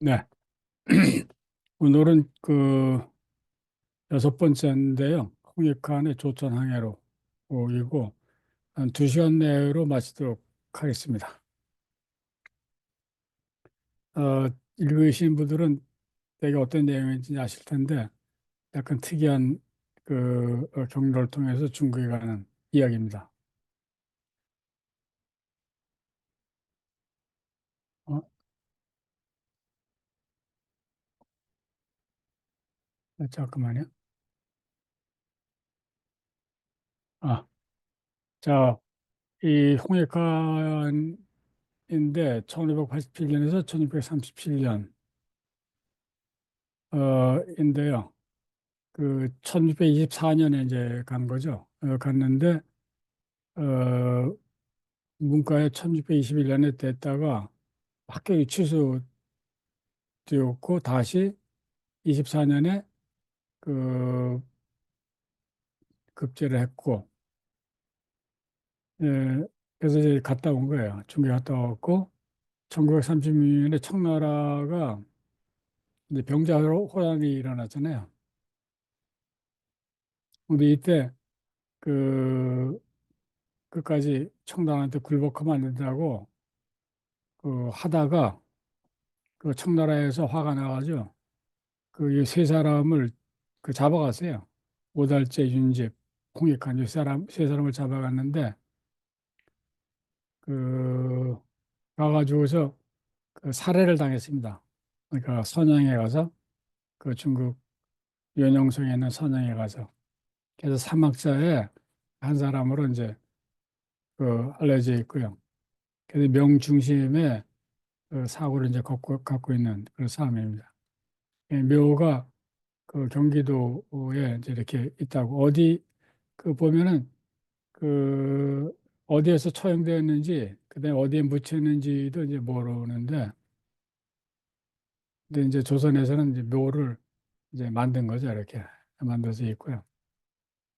네. 오늘은 그 여섯 번째인데요. 홍익환의 조천항해로 이고 한 2시간 내로 마치도록 하겠습니다. 읽으신 분들은 되게 어떤 내용인지 아실 텐데 약간 특이한 경로를 통해서 중국에 가는 이야기입니다. 어, 잠깐만요. 아, 자, 이 홍익환인데 1587년에서 1637년 인데요. 1624년에 이제 간 거죠. 갔는데, 어, 문과에 1621년에 됐다가 합격이 취소되었고, 다시 24년에 그 급제를 했고, 예, 그래서 이제 갔다 온 거예요. 중계 갔다 왔고, 1936년에 청나라가 이제 병자호란이 일어났잖아요. 근데 이때 그 끝까지 청나라한테 굴복하면 안 된다고 하다가 청나라에서 화가 나가지고 그 세 사람을 잡아갔어요. 오달재, 윤집, 홍익환 세 사람을 잡아갔는데 그 가가지고서 살해를 당했습니다. 그러니까 선양에 가서 중국 연영성에 있는 선양에 가서 그래서 사막자에 한 사람으로 이제 알려져 있고요. 그래서 명중심의 사고를 이제 갖고 있는 그런 사람입니다. 묘가 경기도에 이제 이렇게 있다고 어디 보면은 그 어디에서 처형되었는지 그다음에 어디에 묻혔는지도 이제 모르는데 근데 이제 조선에서는 이제 묘를 이제 만든 거죠. 이렇게 만들어서 있고요.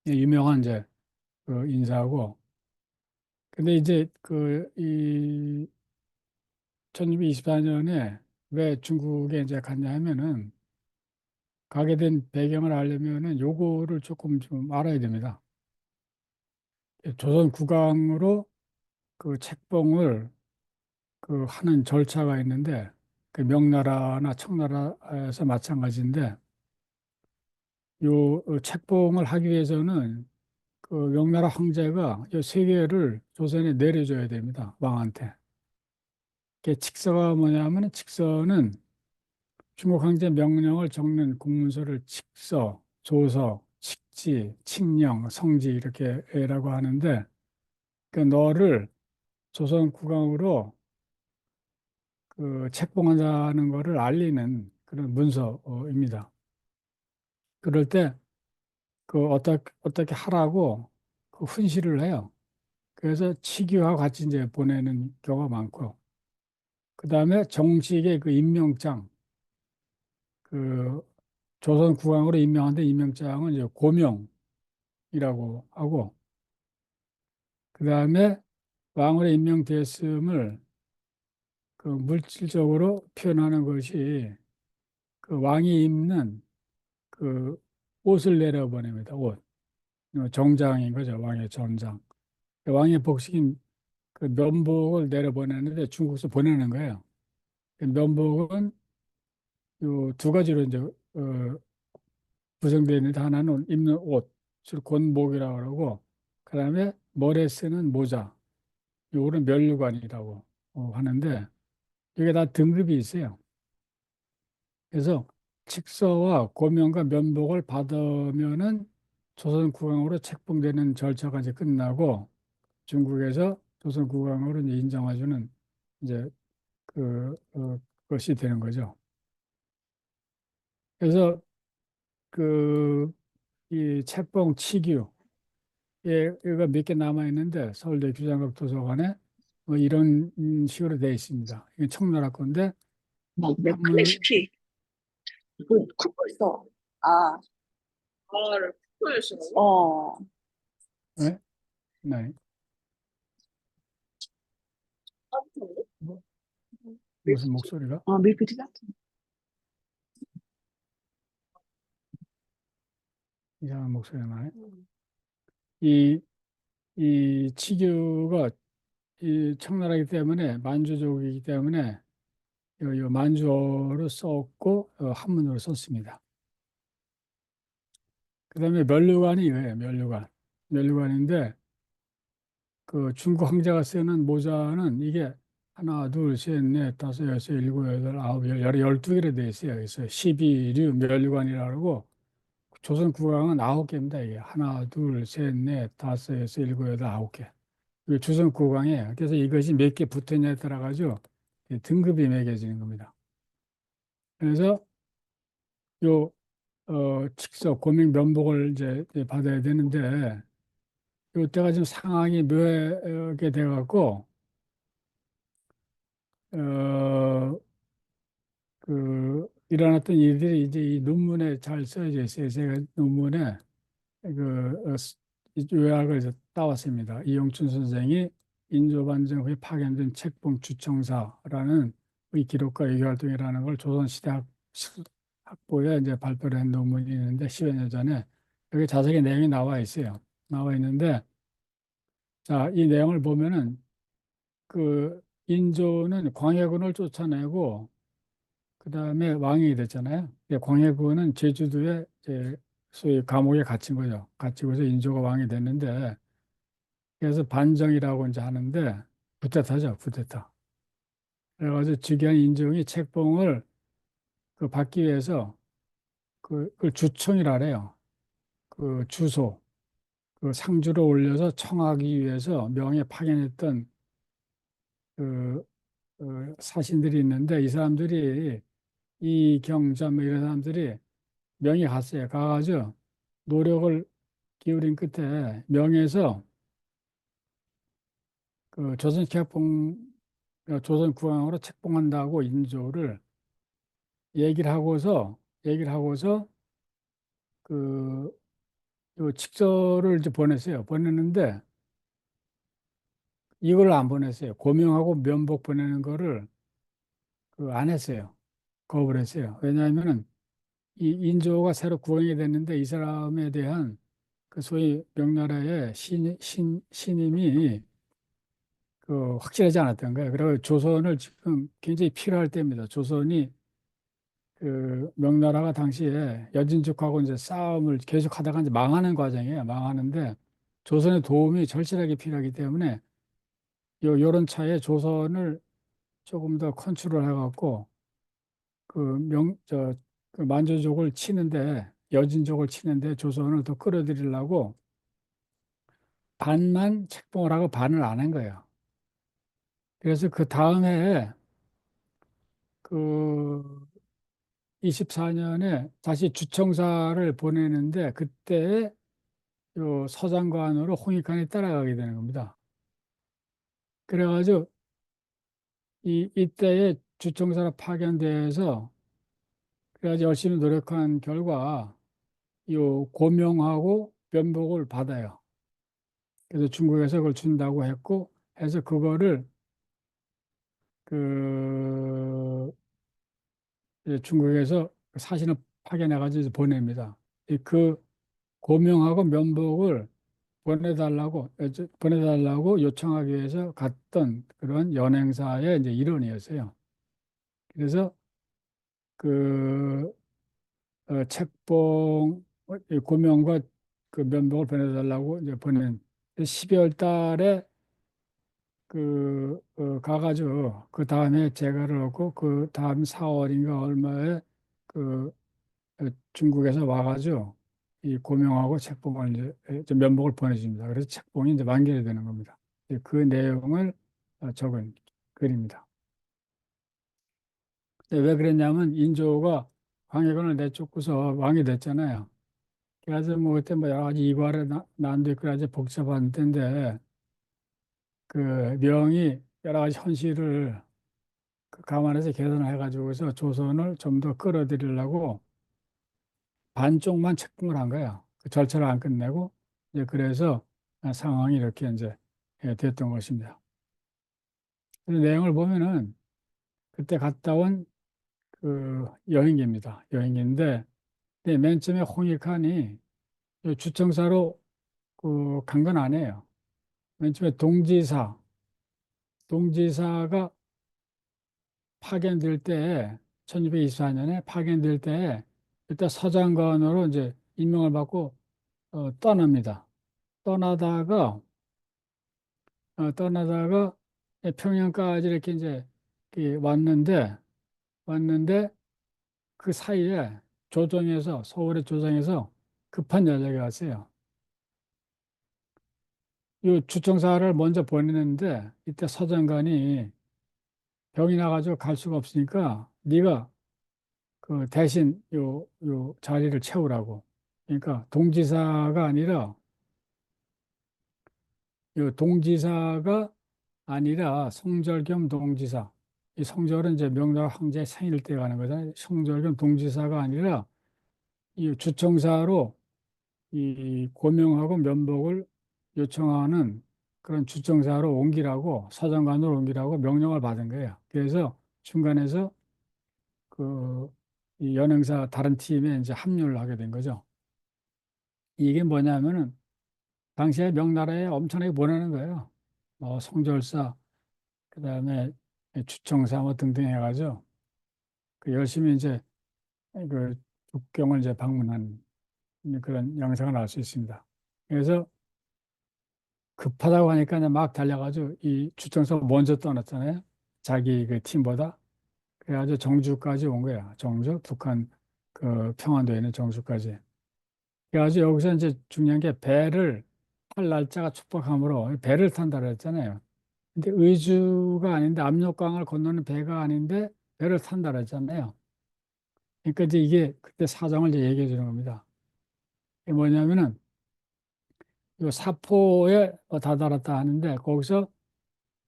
유명한 이제 인사고 근데 이제 이 1624년에 왜 중국에 이제 갔냐 하면은 가게 된 배경을 알려면은 요거를 조금 좀 알아야 됩니다. 조선 국왕으로 책봉을 하는 절차가 있는데 명나라나 청나라에서 마찬가지인데 요 책봉을 하기 위해서는 명나라 황제가 이 세계를 조선에 내려줘야 됩니다. 왕한테. 칙서가 뭐냐면 직서는 중국 황제 명령을 적는 공문서를 칙서, 조서, 칙지, 칙령, 성지 이렇게라고 하는데 너를 조선 국왕으로 책봉한다는 것을 알리는 그런 문서입니다. 그럴 때 어떻게 하라고 훈시를 해요. 그래서 치기와 같이 이제 보내는 경우가 많고, 그 다음에 정식의 임명장, 그 조선 국왕으로 임명한데 임명장은 이제 고명이라고 하고, 그 다음에 왕으로 임명됐음을 물질적으로 표현하는 것이 왕이 입는 그 옷을 내려보냅니다. 옷. 정장인 거죠. 왕의 정장. 왕의 복식인 면복을 내려보내는데 중국에서 보내는 거예요. 면복은 요 두 가지로 이제 구성되어 있는데 하나는 입는 옷, 즉 곤복이라고 그러고 그다음에 머리에 쓰는 모자, 요거는 면류관이라고 하는데 이게 다 등급이 있어요. 그래서 칙서와 고명과 면복을 받으면은 조선 국왕으로 책봉되는 절차가 이제 끝나고 중국에서 조선 국왕으로 이제 인정해주는 이제 것이 되는 거죠. 그래서 그 이 책봉 치규 얘가 몇 개 남아 있는데 서울대 규장각 도서관에 뭐 이런 식으로 되어 있습니다. 이게 청나라 건데 막 한문 맥클레시피 그 굽고 있어. 아, 를 굽고 있어. 네? 네. 뭐, 무슨 목소리가? 밀크티 같은. 이상한 목소리가 나네. 음. 이, 이 치규가 이 청나라이기 때문에 만주족이기 때문에 요 만주어로 썼고 한문으로 썼습니다. 그다음에 면류관이 이거예요. 면류관. 면류관인데 그 중국 황제가 쓰는 모자는 이게 하나, 둘, 셋, 넷, 다섯, 여섯, 일곱, 여덟, 아홉, 열, 12개로 되어 있어요. 그래서 12류 면류관이라고 조선 국왕은 9개입니다. 이게 하나, 둘, 셋, 넷, 다섯, 여섯, 일곱, 여덟, 9개. 이게 조선 국왕이에요. 그래서 이것이 몇 개 붙어 있냐에 따라 가지고 등급이 매겨지는 겁니다. 그래서 요 직서 고명 면복을 이제 받아야 되는데 이때가 지금 상황이 묘하게 돼 갖고 어 일어났던 일들이 이제 이 논문에 잘 써져 있어요. 제가 논문에 이 요약을 이제 따왔습니다. 이용춘 선생이 인조반정 후에 파견된 책봉 주청사라는 이 기록과 외교활동이라는 걸 조선시대 학보에 이제 발표를 한 논문이 있는데 10여 년 전에 여기 자세히 내용이 나와 있어요. 나와 있는데 자, 이 내용을 보면은 인조는 광해군을 쫓아내고 그다음에 왕이 됐잖아요. 광해군은 제주도에 이제 소위 감옥에 갇힌 거죠. 갇히고서 인조가 왕이 됐는데 그래서 반정이라고 이제 하는데 쿠데타죠, 쿠데타. 그래가지고 즉위한 인종이 책봉을 받기 위해서 그걸 주청이라 그래요. 그 주소, 그 상주로 올려서 청하기 위해서 명예 파견했던 그 사신들이 있는데 이 사람들이 이경자 뭐 이런 사람들이 명예 갔어요. 가가지고 노력을 기울인 끝에 명예에서 조선 책봉 조선 국왕으로 책봉한다고 인조를 얘기를 하고서 그 요 직서를 이제 보냈어요. 보냈는데 이걸 안 보냈어요. 고명하고 면복 보내는 거를 안 했어요. 거부를 했어요. 왜냐하면은 이 인조가 새로 국왕이 됐는데 이 사람에 대한 그 소위 명나라의 신임이 확실하지 않았던 거예요. 그리고 조선을 지금 굉장히 필요할 때입니다. 조선이 명나라가 당시에 여진족하고 이제 싸움을 계속 하다가 이제 망하는 과정이에요. 망하는데 조선의 도움이 절실하게 필요하기 때문에 요런 차에 조선을 조금 더 컨트롤 해갖고 만주족을 치는데 여진족을 치는데 조선을 더 끌어들이려고 반만 책봉을 하고 반을 안 한 거예요. 그래서 그 다음 해에 그 24년에 다시 주청사를 보내는데 그때 요 서장관으로 홍익관이 따라가게 되는 겁니다. 그래가지고 이때에 주청사로 파견돼서 그래가지고 열심히 노력한 결과 요 고명하고 면복을 받아요. 그래서 중국에서 그걸 준다고 했고 해서 그거를 그 이제 중국에서 사신을 파견해가지고 보냅니다. 그 고명하고 면복을 보내달라고 요청하기 위해서 갔던 그런 연행사의 이제 일원이었어요. 그래서 그 책봉 이 고명과 그 면복을 보내달라고 이제 보낸 12월 달에 가가지고 그 다음에 재가를 얻고 그 다음 4월인가 얼마에 그 중국에서 와가지고 이 고명하고 책봉을 이제 면목을 보내줍니다. 그래서 책봉이 이제 만결이 되는 겁니다. 그 내용을 적은 글입니다. 근데 왜 그랬냐면 인조가 광해군을 내쫓고서 왕이 됐잖아요. 그래서 뭐 그때 뭐 여러 가지 이발에 난도 있고 아주 복잡한 때인데 그 명이 여러 가지 현실을 감안해서 개선을 해가지고서 조선을 좀 더 끌어들이려고 반쪽만 책봉을 한 거야. 그 절차를 안 끝내고 이제 그래서 상황이 이렇게 이제 됐던 것입니다. 그래서 내용을 보면은 그때 갔다 온 여행기입니다. 여행기인데 맨 처음에 홍익환이 요 주청사로 그 간 건 아니에요. 맨 처음에 동지사가 파견될 때 1224년에 파견될 때 일단 서장관으로 이제 임명을 받고 떠납니다. 떠나다가 떠나다가 평양까지 이렇게 이제 왔는데 그 사이에 조정에서 서울의 조정에서 급한 연락이 왔어요. 이 주청사를 먼저 보내는데 이때 서장관이 병이 나가지고 갈 수가 없으니까 네가 그 대신 요 자리를 채우라고. 그러니까 동지사가 아니라 요 동지사가 아니라 성절 겸 동지사. 이 성절은 이제 명나라 황제 생일 때 가는 거잖아요. 성절 겸 동지사가 아니라 이 주청사로 이 고명하고 면복을 요청하는 그런 주청사로 옮기라고 사정관으로 옮기라고 명령을 받은 거예요. 그래서 중간에서 그 이 연행사 다른 팀에 이제 합류를 하게 된 거죠. 이게 뭐냐면은 당시에 명나라에 엄청나게 보내는 거예요. 성절사, 그다음에 주청사 뭐 등등 해가지고 그 열심히 이제 그 북경을 이제 방문한 그런 영상을 알 수 있습니다. 그래서 급하다고 하니까 이제 막 달려가지고 이 주청사 먼저 떠났잖아요. 자기 그 팀보다. 그래가지고 정주까지 온 거야. 정주, 북한 그 평안도에 있는 정주까지. 그래가지고 여기서 이제 중요한 게 배를 탈 날짜가 촉박하므로 배를 탄다 그랬잖아요. 근데 의주가 아닌데 압록강을 건너는 배가 아닌데 배를 탄다 그랬잖아요. 그러니까 이제 이게 그때 사정을 이제 얘기해 주는 겁니다. 이게 뭐냐면은 이 사포에 다다랐다 하는데 거기서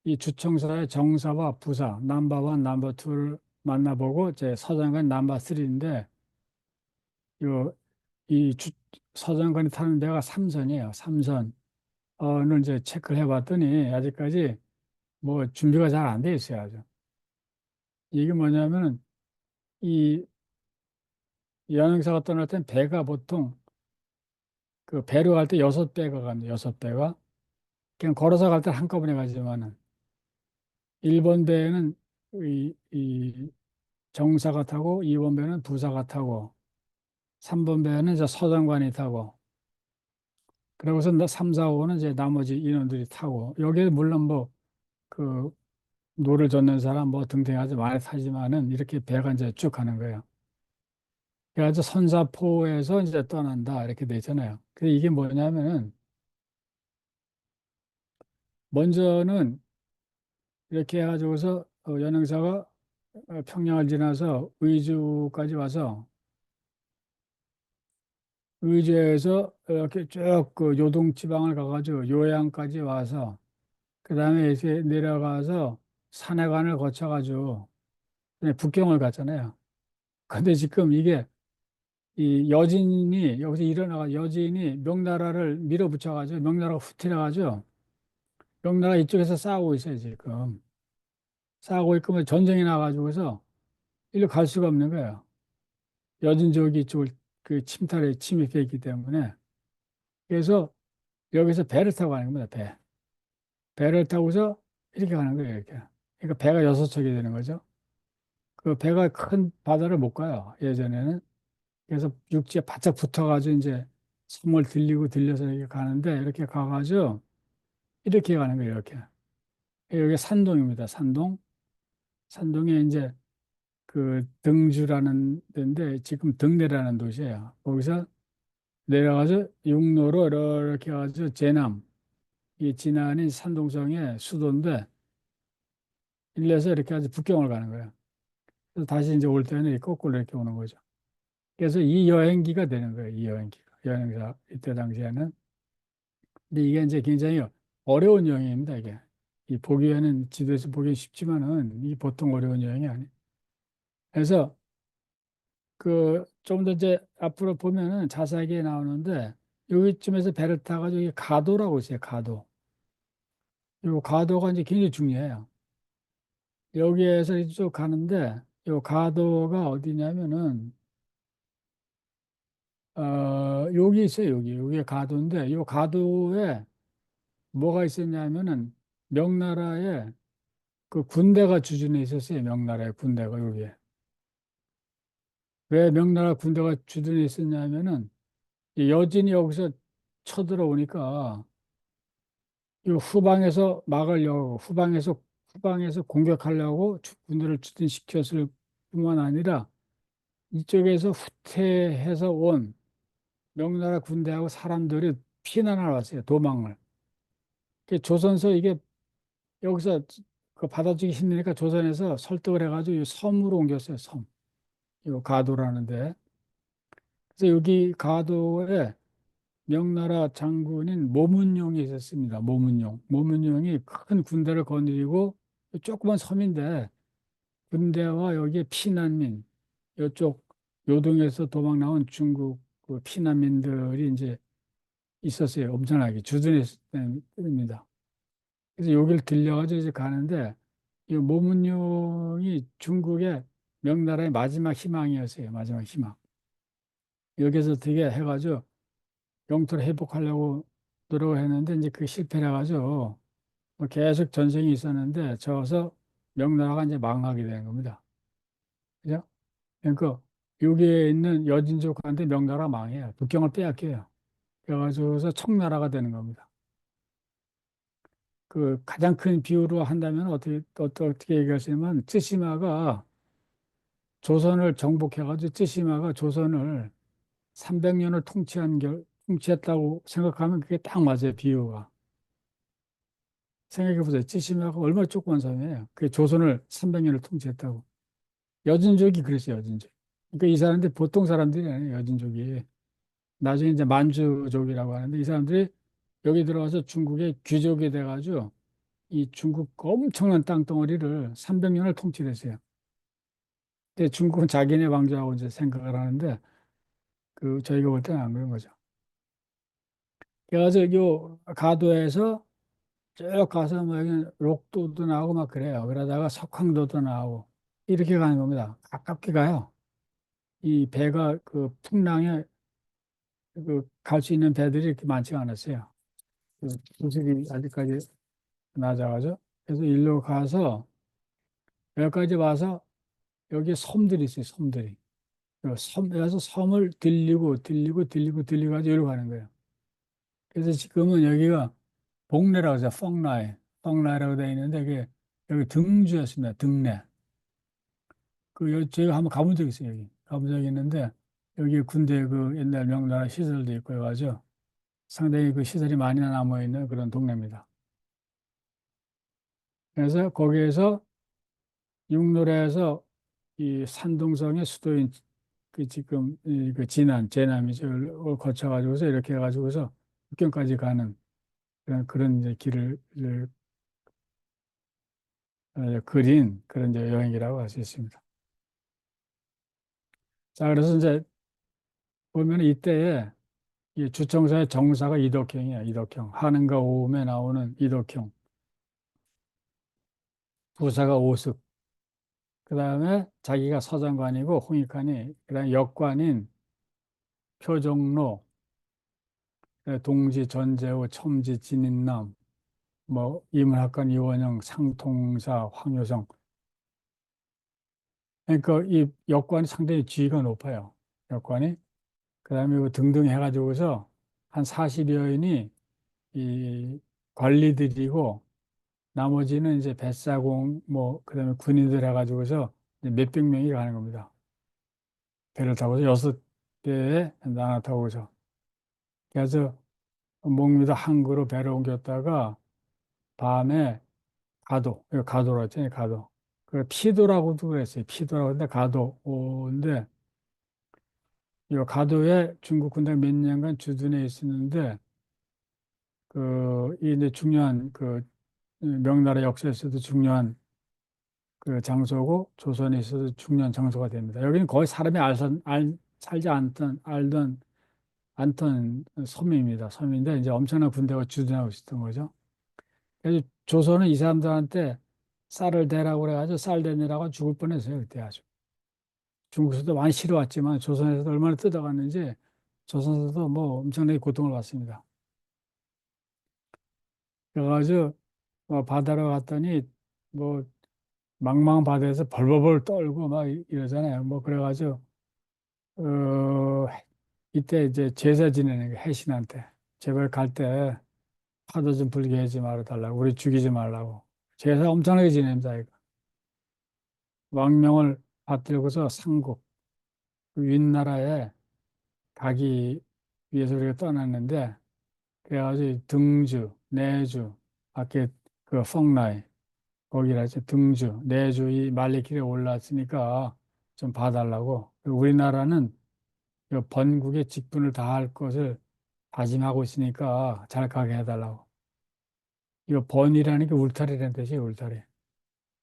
이 주청사의 정사와 부사, 넘버 1, 넘버 2를 만나보고 이제 서장관 넘버 3인데 요 이 서장관이 타는 배가 삼선이에요. 삼선. 를 이제 체크를 해봤더니 아직까지 뭐 준비가 잘 안 돼 있어요. 아주. 이게 뭐냐면은 이 여행사가 떠날 땐 배가 보통 그 배로 갈 때 6배가 갑니다. 6배가. 그냥 걸어서 갈 때 한꺼번에 가지만은 일본 배는 이 정사가 타고 2번 배는 부사가 타고 3번 배는 이제 서장관이 타고 그러고서 3, 4, 5는 이제 나머지 인원들이 타고 여기에 물론 뭐 그 노를 젓는 사람 뭐 등등 아주 많이 타지만은 이렇게 배가 이제 쭉 가는 거예요. 그래가지고 선사포에서 이제 떠난다 이렇게 돼 있잖아요. 근데 이게 뭐냐면은 먼저는 이렇게 해가지고서 연행사가 평양을 지나서 의주까지 와서 의주에서 이렇게 쭉 그 요동 지방을 가가지고 요양까지 와서 그 다음에 이렇게 내려가서 산해관을 거쳐가지고 그냥 북경을 갔잖아요. 근데 지금 이게 이 여진이 여기서 일어나가 여진이 명나라를 밀어붙여가지고 명나라가 후퇴해가지고 명나라 이쪽에서 싸우고 있어요 지금. 싸우고 있고 뭐 전쟁이 나가지고서 일로 갈 수가 없는 거예요. 여진족이 이쪽을 그 침탈에 침입해 있기 때문에 그래서 여기서 배를 타고 가는 겁니다. 배를 타고서 이렇게 가는 거예요. 이렇게. 그러니까 배가 6척이 되는 거죠. 그 배가 큰 바다를 못 가요. 예전에는. 그래서 육지에 바짝 붙어가지고 이제 섬을 들리고 들려서 이렇게 가는데 이렇게 가가지고 이렇게 가는 거예요. 이렇게. 여기 산동입니다. 산동. 산동에 이제 그 등주라는 데인데 지금 등내라는 도시예요. 거기서 내려가서 육로로 이렇게 가서 제남, 이 진안이 산동성의 수도인데 일려서 이렇게 아주 북경을 가는 거예요. 그래서 다시 이제 올 때는 이 거꾸로 이렇게 오는 거죠. 그래서 이 여행기가 되는 거예요. 이 여행기가. 여행사 이때 당시에는. 근데 이게 이제 굉장히 어려운 여행입니다. 이게. 이 보기에는 지도에서 보기 쉽지만은 이 보통 어려운 여행이 아니에요. 그래서 그 좀 더 이제 앞으로 보면은 자세하게 나오는데 여기쯤에서 배를 타가지고 이 가도라고 있어요. 가도. 요 가도가 이제 굉장히 중요해요. 여기에서 이쪽 가는데 요 가도가 어디냐면은 여기 있어요, 여기. 여기에 가도인데, 이 가도에 뭐가 있었냐면은, 명나라에 그 군대가 주둔해 있었어요, 명나라의 군대가 여기에. 왜 명나라 군대가 주둔해 있었냐면은, 이 여진이 여기서 쳐들어오니까, 이 후방에서 막으려고, 후방에서 공격하려고 군대를 추진시켰을 뿐만 아니라, 이쪽에서 후퇴해서 온 명나라 군대하고 사람들이 피난을 왔어요. 도망을. 조선서 이게 여기서 그 받아주기 힘드니까 조선에서 설득을 해가지고 이 섬으로 옮겼어요. 섬. 이 가도라는데. 그래서 여기 가도에 명나라 장군인 모문용이 있었습니다. 모문용. 모문용이 큰 군대를 거느리고 조그만 섬인데 군대와 여기에 피난민, 이쪽 요동에서 도망 나온 중국 그 피난민들이 이제 있었어요. 엄청나게 주둔했을 때입니다. 그래서 여기를 들려가지고 이제 가는데 이 모문용이 중국의 명나라의 마지막 희망이었어요. 마지막 희망. 여기서 어떻게 해가지고 영토를 회복하려고 노력을 했는데 이제 그 실패를 해가지고 뭐 계속 전쟁이 있었는데 저어서 명나라가 이제 망하게 되는 겁니다. 그죠? 그러니까 여기에 있는 여진족한테 명나라 망해요. 국경을 빼앗겨요. 그래가지고서 청나라가 되는 겁니다. 그 가장 큰 비유로 한다면 어떻게 얘기할 수 있냐면 쯔시마가 조선을 정복해가지고 쯔시마가 조선을 300년을 통치했다고 생각하면 그게 딱 맞아요. 비유가. 생각해 보세요. 쯔시마가 얼마나 조그만 섬이에요. 그 조선을 300년을 통치했다고. 여진족이 그랬어요. 여진족. 그러니까 이 사람들 보통 사람들이 아니에요. 여진족이. 나중에 이제 만주족이라고 하는데 이 사람들이 여기 들어와서 중국의 귀족이 돼가지고 이 중국 엄청난 땅덩어리를 300년을 통치했어요. 근데 중국은 자기네 왕조하고 이제 생각을 하는데 그 저희가 볼 때는 안 그런 거죠. 그래서 요 가도에서 쭉 가서 뭐 여기 록도도 나오고 막 그래요. 그러다가 석황도도 나오고 이렇게 가는 겁니다. 가깝게 가요. 이 배가 그 풍랑에 그 갈 수 있는 배들이 이렇게 많지가 않았어요. 그 소식이 아직까지 낮아가죠. 그래서 일로 가서 여기까지 와서 여기 섬들이 있어요. 섬들이. 섬에서 섬을 들리고 가지고 여기로 가는 거예요. 그래서 지금은 여기가 봉래라고 해서 펑라이라고 되어 있는데 그게 여기 등주였습니다. 등내. 저희가 한번 가본 적 있어요. 여기 가본 적 있는데 여기 군대 그 옛날 명나라 시설도 있고 해가지고 상당히 그 시설이 많이 남아 있는 그런 동네입니다. 그래서 거기에서 육로에서 이 산둥성의 수도인 그 지금 그 제남이죠. 를 거쳐가지고서 이렇게 해가지고서 북경까지 가는 그런 이제 길을 그린 그런 이제 여행이라고 할 수 있습니다. 자, 그래서 이제 보면 이때에 이 주청사의 정사가 이덕형이야, 이덕형. 한음과 오음에 나오는 이덕형. 부사가 오습. 그 다음에 자기가 서장관이고 홍익관이, 그 다음에 역관인 표정로, 동지 전재호, 첨지 진인남, 뭐 이문학관 이원영, 상통사 황효성. 그러니까 이 역관이 상당히 지위가 높아요. 역관이. 그 다음에 뭐 등등 해가지고서 한 40여인이 이 관리들이고 나머지는 이제 뱃사공 뭐 그다음에 군인들 해가지고서 이제 몇백 명이 가는 겁니다. 배를 타고서 6대에 나눠 타고서 그래서 목미도 항구로 배를 옮겼다가 밤에 가도라고 했잖아요. 가도. 그 피도라고도 그랬어요. 피도라고 했는데 가도인데 이 가도에 중국 군대 몇 년간 주둔해 있었는데 이 이제 중요한 명나라 역사에서도 중요한 그 장소고 조선에 있어서 중요한 장소가 됩니다. 여기는 거의 사람이 살지 않던 섬입니다. 섬인데 이제 엄청난 군대가 주둔하고 있었던 거죠. 그래서 조선은 이 사람들한테 쌀을 대라고 그래가지고 쌀 대느라고 죽을 뻔했어요. 그때 아주. 중국에서도 많이 싫어왔지만 조선에서도 얼마나 뜯어갔는지 조선에서도 뭐 엄청나게 고통을 받습니다. 그래가지고 바다로 갔더니 뭐 망망 바다에서 벌벌벌 떨고 막 이러잖아요. 뭐 그래가지고 어 이때 이제 제사 지내는 게 해신한테 제발 갈 때 파도 좀 불게 하지 말아 달라고 우리 죽이지 말라고 제사 엄청나게 지냅니다. 이거. 왕명을 받들고서 상국 그 윗나라에 가기 위해서 우리가 떠났는데 그래가지고 등주, 내주, 밖에 그 성나이 거기라 해서 등주, 내주 이 말레길에 올랐으니까 좀 봐달라고. 그리고 우리나라는 그 번국의 직분을 다할 것을 다짐하고 있으니까 잘 가게 해달라고. 이거 번이라는 게 울타리라는 뜻이에요, 울타리.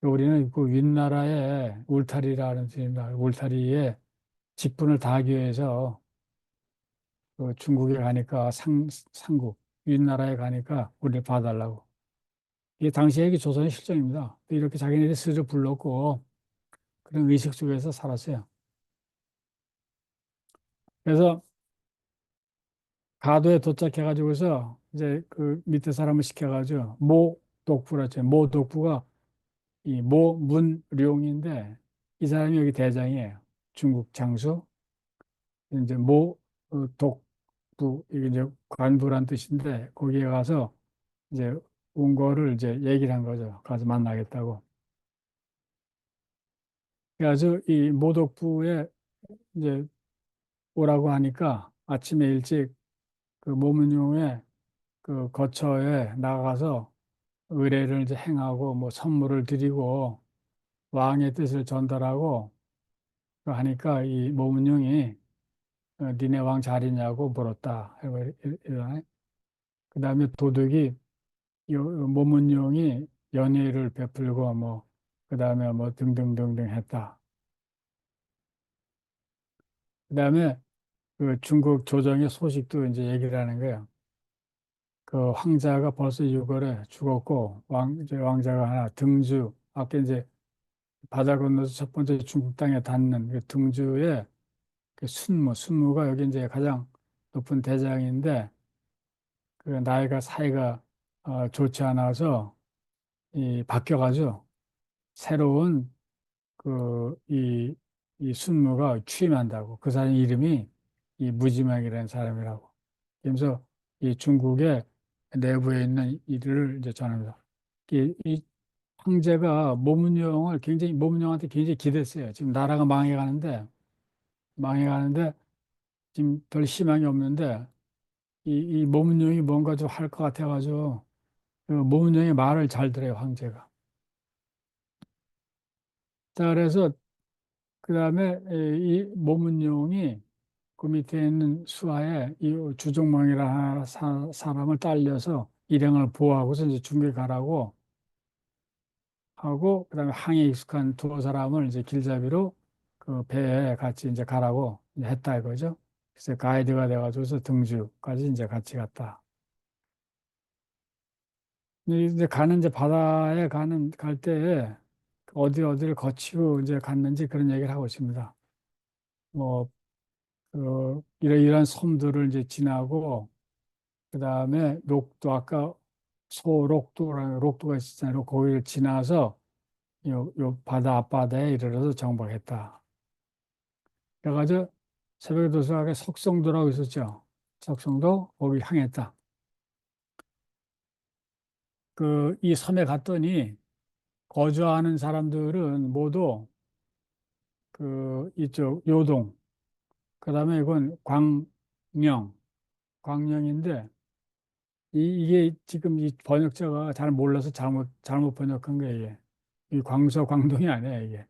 우리는 그 윗나라의 울타리라는 뜻입니다. 울타리에 직분을 다하기 위해서 그 중국에 가니까 상국, 윗나라에 가니까 우리를 봐달라고. 이게 당시에 이게 조선의 실정입니다. 이렇게 자기네들이 스스로 불렀고 그런 의식 속에서 살았어요. 그래서 가도에 도착해가지고서 이제 그 밑에 사람을 시켜가지고 모 독부라죠. 모 독부가 이 모문룡인데 이 사람이 여기 대장이에요. 중국 장수. 이제 모 독부 이게 이제 관부란 뜻인데 거기에 가서 이제 온 거를 이제 얘기를 한 거죠. 가서 만나겠다고. 그래서 이 모독부에 이제 오라고 하니까 아침에 일찍 그 모문용의 그 거처에 나가서 의뢰를 이제 행하고 뭐 선물을 드리고 왕의 뜻을 전달하고 그 하니까 이 모문용이 니네 왕 잘 있냐고 물었다. 그 다음에 도둑이 모문용이 연희를 베풀고 뭐 그 다음에 뭐 등등등등 했다. 그 다음에 그 중국 조정의 소식도 이제 얘기를 하는 거예요. 그 황자가 벌써 6월에 죽었고 이제 왕자가 하나 등주 아까 이제 바다 건너서 첫 번째 중국 땅에 닿는 그 등주의 그 순무가 여기 이제 가장 높은 대장인데 그 나이가 사이가 좋지 않아서 이 바뀌어가지고 새로운 이 순무가 취임한다고 그 사람 이름이 이 무지막이라는 사람이라고 그래서 이 중국의 내부에 있는 일을 이제 전합니다. 이 황제가 모문영한테 굉장히 기댔어요. 지금 나라가 망해가는데 지금 별 희망이 없는데 이 모문영이 뭔가 좀 할 것 같아가지고 그 모문영의 말을 잘 들어요, 황제가. 자, 그래서 그 다음에 이 모문영이 그 밑에 있는 수하에 이 주종망이라는 사람을 딸려서 일행을 보호하고서 이제 중국에 가라고 하고 그다음에 항해 익숙한 두 사람을 이제 길잡이로 그 배에 같이 이제 가라고 이제 했다 이거죠. 그래서 가이드가 돼가지고서 등주까지 이제 같이 갔다. 근데 이제 가는 이제 바다에 갈 때에 어디를 거치고 이제 갔는지 그런 얘기를 하고 있습니다. 뭐 이런 섬들을 이제 지나고 그다음에 아까 소록도라는 록도가 있었잖아요. 거기를 지나서 요 바다 앞바다에 이르러서 정박했다. 그래가지고 새벽에 도서관에 석성도라고 있었죠. 석성도 거기 향했다. 이 섬에 갔더니 거주하는 사람들은 모두 이쪽 요동, 그다음에 이건 광령인데 이게 지금 이 번역자가 잘 몰라서 잘못 번역한 거예요. 이게. 이 광동이 아니에요, 이게.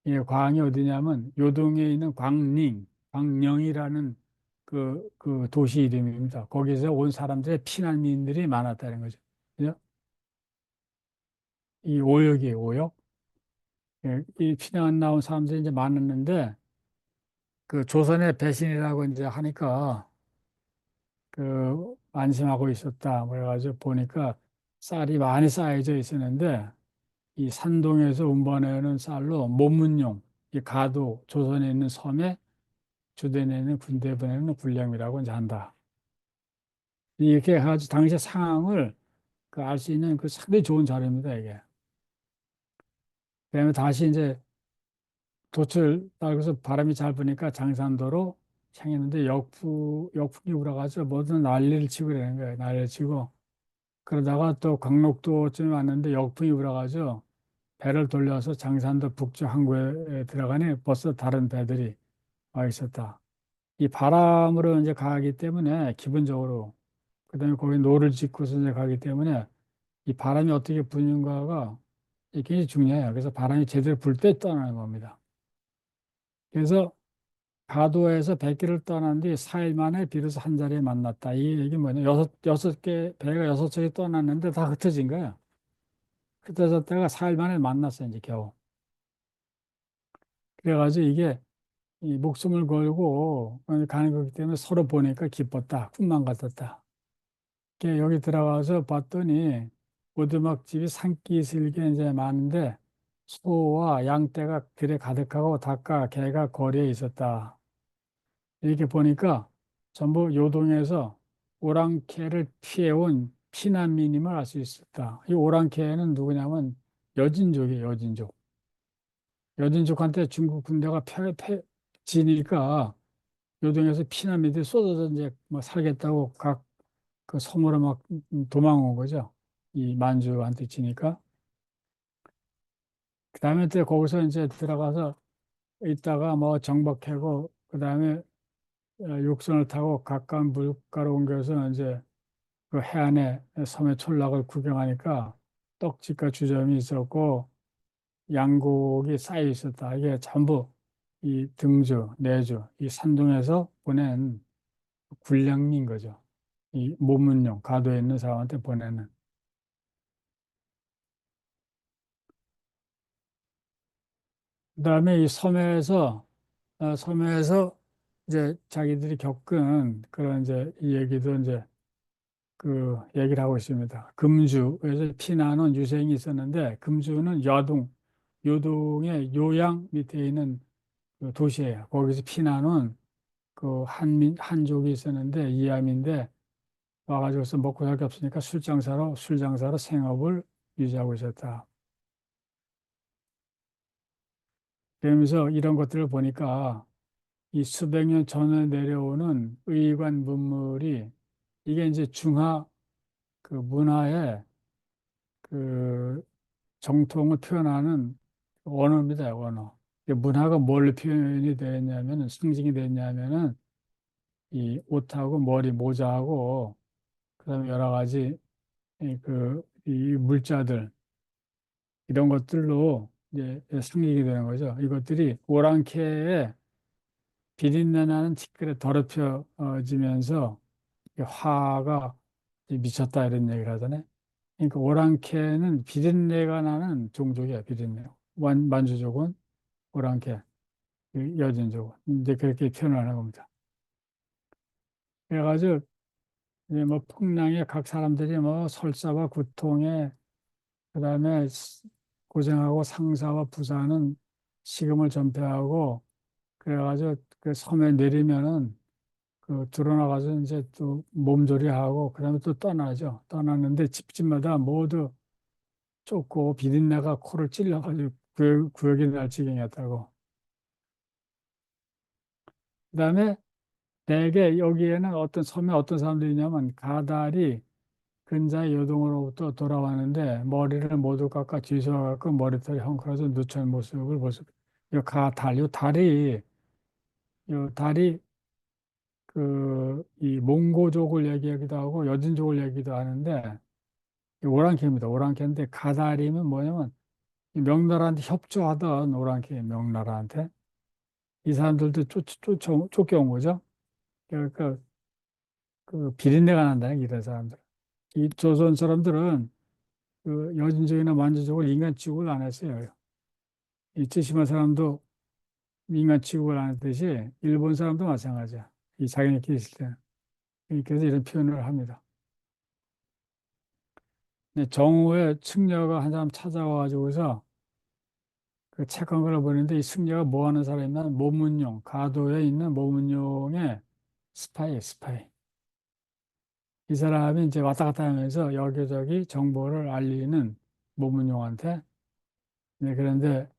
이게 광이 어디냐면 요동에 있는 광령이라는 그 도시 이름입니다. 거기서 온 사람들의 피난민들이 많았다는 거죠. 그죠? 이 오역이에요, 오역. 예, 이 피난 나온 사람들이 이제 많았는데 그 조선의 배신이라고 이제 하니까 안심하고 있었다. 그래가지고 보니까 쌀이 많이 쌓여져 있었는데 이 산동에서 운반해오는 쌀로 모문용, 이 가도 조선에 있는 섬에 주대 내는 군대 보내는 군령이라고 이제 한다. 이렇게 해가지고 당시 상황을 그 알 수 있는 그 상당히 좋은 자료입니다, 이게. 그다음에 다시 이제 돛을 달고서 바람이 잘 부니까 장산도로 향했는데 역풍이 불어가지고 모든 난리를 치고 그러는 거예요. 난리를 치고. 그러다가 또 강록도쯤에 왔는데 역풍이 불어가지고 배를 돌려서 장산도 북쪽 항구에 들어가니 벌써 다른 배들이 와 있었다. 이 바람으로 이제 가기 때문에 기본적으로 그다음에 거기 노를 짓고서 이제 가기 때문에 이 바람이 어떻게 부는가가 이게 굉장히 중요해요. 그래서 바람이 제대로 불 때 떠나는 겁니다. 그래서 가도에서 100개를 떠난 뒤 4일 만에 비로소 한 자리에 만났다. 이 얘기 뭐냐? 여섯 개, 배가 여섯 척이 떠났는데 다 흩어진 거야. 흩어졌다가 4일 만에 만났어, 이제 겨우. 그래가지고 이게 이 목숨을 걸고 가는 거기 때문에 서로 보니까 기뻤다. 꿈만 같았다. 여기 들어가서 봤더니 오두막집이 산기슭에 이제 많은데 소와 양떼가 들에 가득하고 닭과 개가 거리에 있었다. 이렇게 보니까 전부 요동에서 오랑캐를 피해온 피난민임을 알 수 있었다. 이 오랑캐는 누구냐면 여진족이에요, 여진족. 여진족한테 중국 군대가 지니까 요동에서 피난민들이 쏟아져 이제 뭐 살겠다고 각 그 섬으로 막 도망온 거죠. 이 만주한테 지니까. 그 다음에 또 거기서 이제 들어가서 있다가 뭐 정박하고, 그 다음에 육선을 타고 가까운 물가로 옮겨서 이제 그 해안에 섬의 촌락을 구경하니까 떡집과 주점이 있었고 양곡이 쌓여 있었다. 이게 전부 이 등주, 내주, 이 산둥에서 보낸 군량민 거죠. 이 모문용, 가도에 있는 사람한테 보내는. 그다음에 이 섬에서 이제 자기들이 겪은 그런 이제 이 얘기도 이제 그 얘기를 하고 있습니다. 금주에서 피나는 유생이 있었는데 금주는 요동의 요양 밑에 있는 그 도시예요. 거기서 피나는 그 한족이 있었는데 이암인데 와가지고서 먹고 살 게 없으니까 술 장사로 생업을 유지하고 있었다. 그러면서 이런 것들을 보니까 이 수백 년 전에 내려오는 의관 문물이 이게 이제 중화 그 문화의 그 정통을 표현하는 언어입니다, 언어. 이 문화가 뭘 표현이 되었냐면은, 상징이 됐냐면은, 이 옷하고 머리, 모자하고, 그다음에 여러 가지, 이 물자들, 이런 것들로 이제 상징이 되는 거죠. 이것들이 오랑캐의 비린내 나는 티끌에 더럽혀지면서 화가 미쳤다 이런 얘기를 하잖아요. 그러니까 오랑캐는 비린내가 나는 종족이야, 비린내. 만주족은 오랑캐, 그 여진족은. 이제 그렇게 표현을 하는 겁니다. 그래가지고, 이제 뭐 풍랑에 각 사람들이 뭐 설사와 구통에, 그 다음에 고생하고 상사와 부사는 식음을 전폐하고, 그래가지고 그 섬에 내리면은 그 들어나가서 이제 또 몸조리하고, 그 다음에 또 떠나죠. 떠났는데 집집마다 모두 쫓고 비린내가 코를 찔러가지고 구역이 날 지경이었다고. 그다음에 대개 여기에는 어떤 섬에 어떤 사람들이 있냐면 가달이 근자의 요동으로부터 돌아왔는데 머리를 모두 깎아 뒤집어갖고 머리털이 헝클어서 누천 모습을 보수. 이 가달, 이 달이 그 이 몽고족을 얘기하기도 하고 여진족을 얘기도 하는데 이 오랑캐입니다. 오랑캐인데 가달이면 뭐냐면 이 명나라한테 협조하던 오랑캐 명나라한테 이 사람들도 쫓겨온 거죠. 그러니까 그 비린내가 난다는 이런 사람들. 이 조선 사람들은 그 여진족이나 만주족을 인간 취급을 안 했어요. 이 쯔시마 사람도 인간 취급을 안 했듯이 일본 사람도 마찬가지야. 이 자기네끼리 있을 때. 그래서 이런 표현을 합니다. 근데 정오에 승려가 한 사람 찾아와가지고서 그 책 한 권을 보는데 이 승려가 뭐 하는 사람이냐면 모문용, 가도에 있는 모문용의 스파이. 이 사람이 이제 왔다 갔다 하면서 여기저기 정보를 알리는 모문용한테. 네, 그런데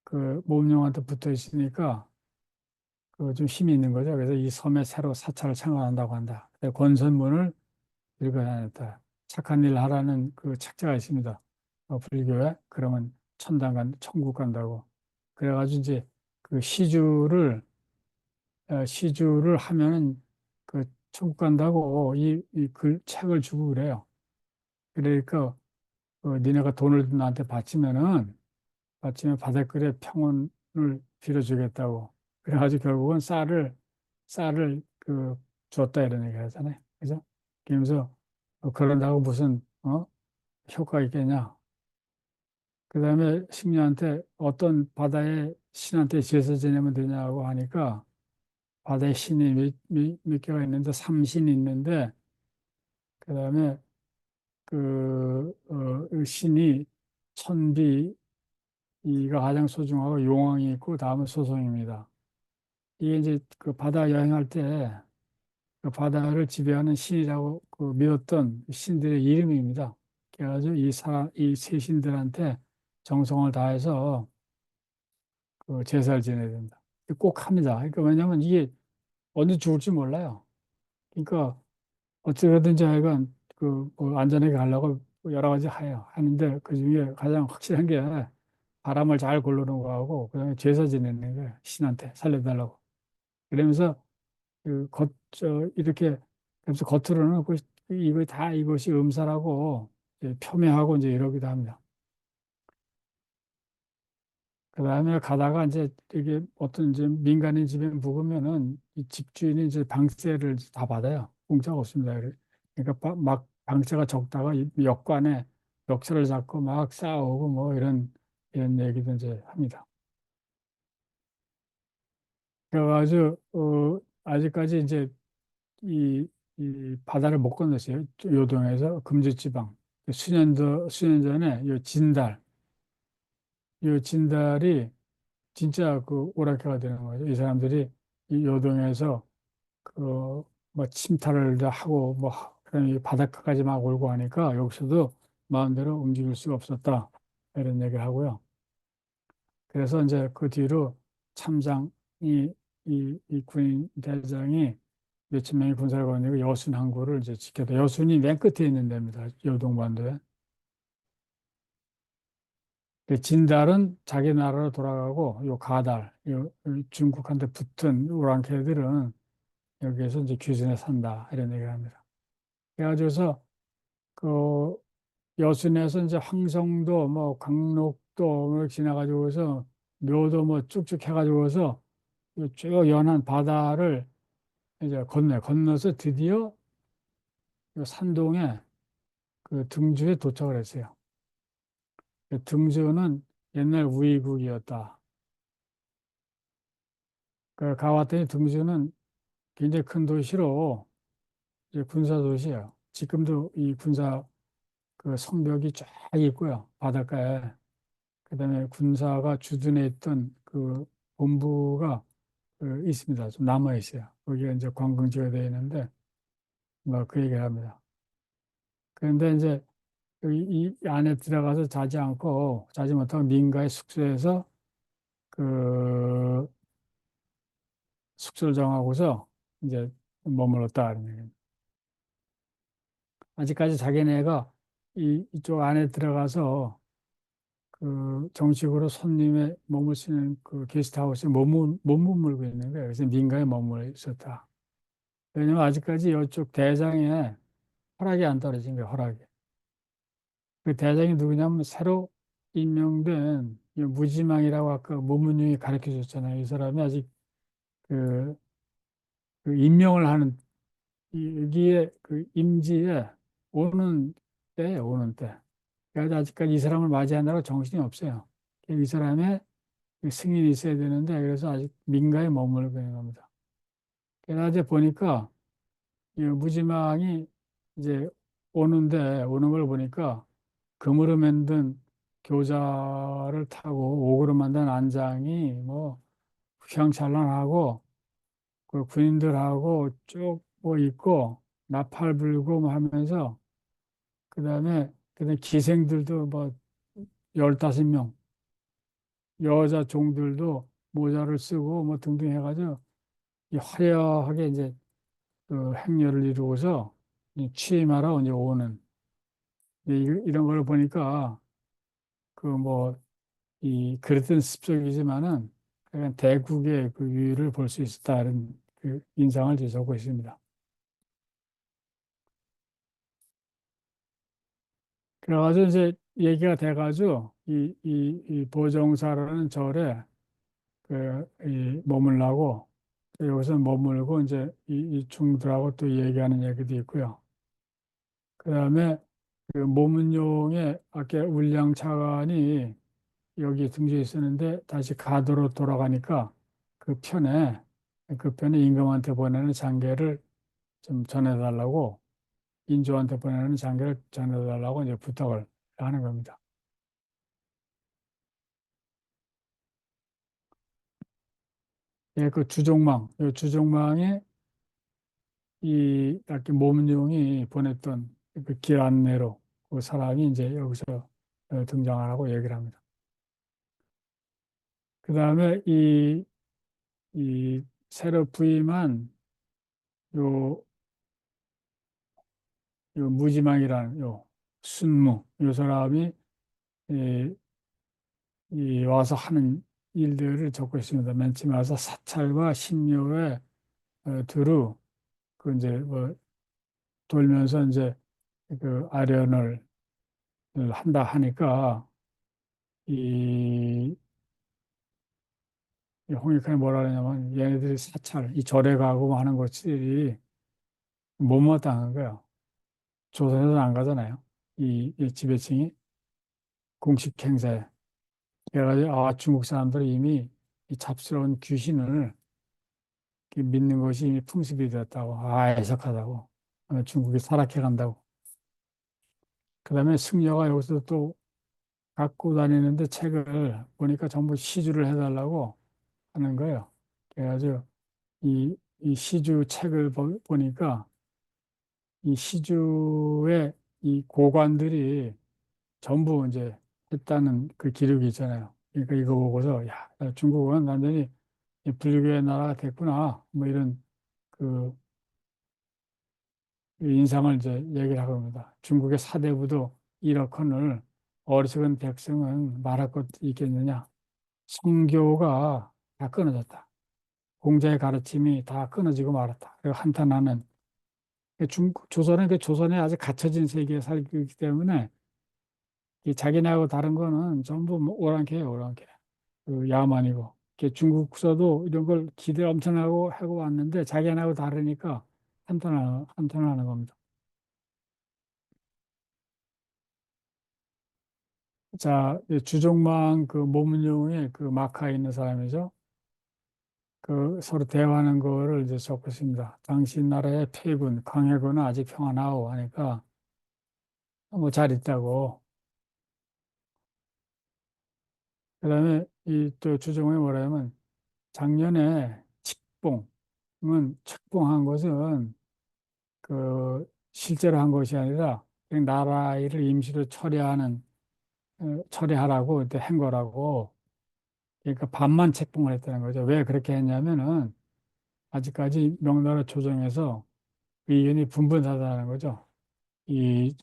그 모문용한테 붙어 있으니까 그 좀 힘이 있는 거죠. 그래서 이 섬에 새로 사찰을 창건한다고 한다. 권선문을 읽어야겠다. 착한 일 하라는 그 책자가 있습니다. 불교에. 그러면 천국 간다고. 그래가지고 이제 그 시주를 하면은 그 천국 간다고 이 글 책을 주고 그래요. 그러니까 니네가 돈을 나한테 바치면 바닷글에 평온을 빌어주겠다고. 그래가지고 결국은 쌀을 줬다 이런 얘기 하잖아요. 그죠? 그러면서 그런다고 무슨 효과 있겠냐? 그 다음에 식녀한테 어떤 바다의 신한테 제사 지내면 되냐고 하니까 바다의 신이 몇 개가 있는데 삼신이 있는데 그 다음에 그 신이 천비가 가장 소중하고 용왕이 있고 다음은 소송입니다. 이게 이제 그 바다 여행할 때 그 바다를 지배하는 신이라고 그 믿었던 신들의 이름입니다. 그래가지고 이세 신들한테 정성을 다해서 그 제사를 지내야 된다. 꼭 합니다. 그러니까 왜냐하면 이게 언제 죽을지 몰라요. 그러니까 어찌든지 하여간 그뭐 안전하게 가려고 여러 가지 해요. 하는데 그 중에 가장 확실한 게 바람을 잘 고르는 거하고 그다음에 제사 지내는 거예요. 신한테 살려달라고. 그러면서 이렇게 그래서 겉으로는 이거 다 이것이 음사라고 이제 폄훼하고 이제 이러기도 합니다. 그 다음에 가다가 이제 이게 어떤 이제 민간인 집에 묵으면은 이 집주인이 이제 방세를 다 받아요. 공짜가 없습니다. 그러니까 막 방세가 적다가 이 역관에 역사를 잡고 막 싸우고 뭐 이런 얘기도 이제 합니다. 그래가지고 아직까지 이제 이 바다를 못 건넜어요. 요동에서 금주지방. 수년 전에 이 진달이 진짜 그 오락가가 되는 거죠. 이 사람들이 이 요동에서 그 뭐 침탈을 다 하고 뭐 그다음에 이 바닷가까지 막 올고 하니까 여기서도 마음대로 움직일 수가 없었다. 이런 얘기를 하고요. 그래서 이제 그 뒤로 참장이 이 군인 대장이 몇천 명의 군사를 거느리고 여순 항구를 이제 지켰다. 여순이 맨 끝에 있는 데입니다. 요동반도에. 진달은 자기 나라로 돌아가고 요 가달, 요 중국한테 붙은 오랑캐들은 여기에서 이제 귀순에 산다 이런 얘기를 합니다. 그래가지고서 그 여순에서 이제 황성도 뭐 강록도 이렇게 지나가지고서 묘도 뭐 쭉쭉 해가지고서 쭉 연한 바다를 이제 건너서 드디어 요 산동에 그 등주에 도착을 했어요. 그 등주는 옛날 우이국이었다. 그 가봤더니 등주는 굉장히 큰 도시로 이제 군사 도시예요. 지금도 이 군사 그 성벽이 쫙 있고요. 바닷가에. 그다음에 군사가 주둔해 있던 그 본부가 있습니다. 좀 남아 있어요. 거기가 이제 관광지가 되어 있는데 뭐 그 얘기를 합니다. 그런데 이제 이 안에 들어가서 자지 못하고 민가의 숙소에서 그 숙소를 정하고서 이제 머물렀다. 이런 얘기입니다. 아직까지 자기네가 이쪽 안에 들어가서 그 정식으로 손님의 머물 수 있는 그 게스트하우스에 못 머물고 있는 거예요. 그래서 민가에 머물러 있었다. 왜냐면 아직까지 이쪽 대장에 허락이 안 떨어진 거예요. 허락이. 그 대장이 누구냐면 새로 임명된 이 무지망이라고 아까 모문용이 가르쳐 줬잖아요. 이 사람이 아직 그, 그 임명을 하는 여기에 그 임지에 오는 오는 때. 그래서 아직까지 이 사람을 맞이하느라 정신이 없어요. 이 사람의 그 승인이 있어야 되는데 그래서 아직 민가에 머물고 있는 겁니다. 그래서 이제 보니까 이 무지망이 이제 오는 걸 보니까 금으로 만든 교자를 타고 오그로 만든 안장이 뭐 휘황찬란하고 그 군인들하고 쭉 뭐 있고 나팔 불고 뭐 하면서 그다음에 기생들도 뭐 15명 여자 종들도 모자를 쓰고 뭐 등등 해가지고 이 화려하게 이제 그 행렬을 이루고서 이 취임하러 이제 오는 이런 걸 보니까 그 뭐 이 그랬던 습속이지만은 약간 대국의 그 유의를 볼 수 있었다는 그 인상을 지적하고 있습니다. 그래가지고 이제 얘기가 돼가지고 이 보정사라는 절에 이 머물라고 여기서 머물고 이제 이 중들하고 또 얘기하는 얘기도 있고요. 그다음에 그 모문용의 아까 울량차관이 여기 등주에 있었는데 다시 가도로 돌아가니까 그 편에 그 편에 임금한테 보내는 장계를 좀 전해달라고 인조한테 보내는 장계를 전해달라고 이제 부탁을 하는 겁니다. 예, 그 주종망, 이 주종망에 이 아까 모문용이 보냈던 그 길 안내로 그 사람이 이제 여기서 등장하라고 얘기를 합니다. 그 다음에 이 새로 부임한 요, 요 무지망이라는 요 순무, 요 사람이 이, 이 와서 하는 일들을 적고 있습니다. 맨 처음에 와서 사찰과 신묘에 두루 그 이제 뭐 돌면서 이제 그 아련을 한다 하니까 이 홍익환이 뭐라 그러냐면 얘네들이 사찰, 이 절에 가고 하는 것들이 못마땅한 거야. 조선에서는 안 가잖아요. 이 지배층이 공식 행사에. 그래가지고 중국 사람들이 이미 이 잡스러운 귀신을 이렇게 믿는 것이 이미 풍습이 되었다고. 애석하다고. 중국이 타락해 간다고. 그다음에 승려가 여기서 또 갖고 다니는데 책을 보니까 전부 시주를 해달라고 하는 거예요. 그래가지고 이 시주 책을 보니까 이 시주의 이 고관들이 전부 이제 했다는 그 기록이 있잖아요. 그러니까 이거 보고서 야, 중국은 완전히 이 불교의 나라가 됐구나. 뭐 이런 그 인상을 이제 얘기를 하고 합니다. 중국의 사대부도 이렇거늘 어리석은 백성은 말할 것 있겠느냐. 성교가 다 끊어졌다. 공자의 가르침이 다 끊어지고 말았다. 그리고 한탄하는 조선은 그 조선에 아주 갇혀진 세계에 살고 있기 때문에 이 자기네하고 다른 거는 전부 뭐 오랑캐예요, 오랑캐. 그 야만이고. 중국서도 이런 걸 기대 엄청나고 하고 왔는데 자기네하고 다르니까 한탄하는 겁니다. 자, 이 주종망 그 모문용의 그 마카에 있는 사람이죠. 그 서로 대화하는 거를 이제 적고 있습니다. 당신 나라의 패군, 강해군은 아직 평안하오 하니까 뭐 잘 있다고. 그다음에 이 또 주종이 뭐라면 작년에 책봉한 것은 그 실제로 한 것이 아니라 그냥 나라 일을 임시로 처리하라고 그때 한 거라고. 그러니까 반만 책봉을 했다는 거죠. 왜 그렇게 했냐면은 아직까지 명나라 조정에서 의견이 분분하다는 거죠. 이,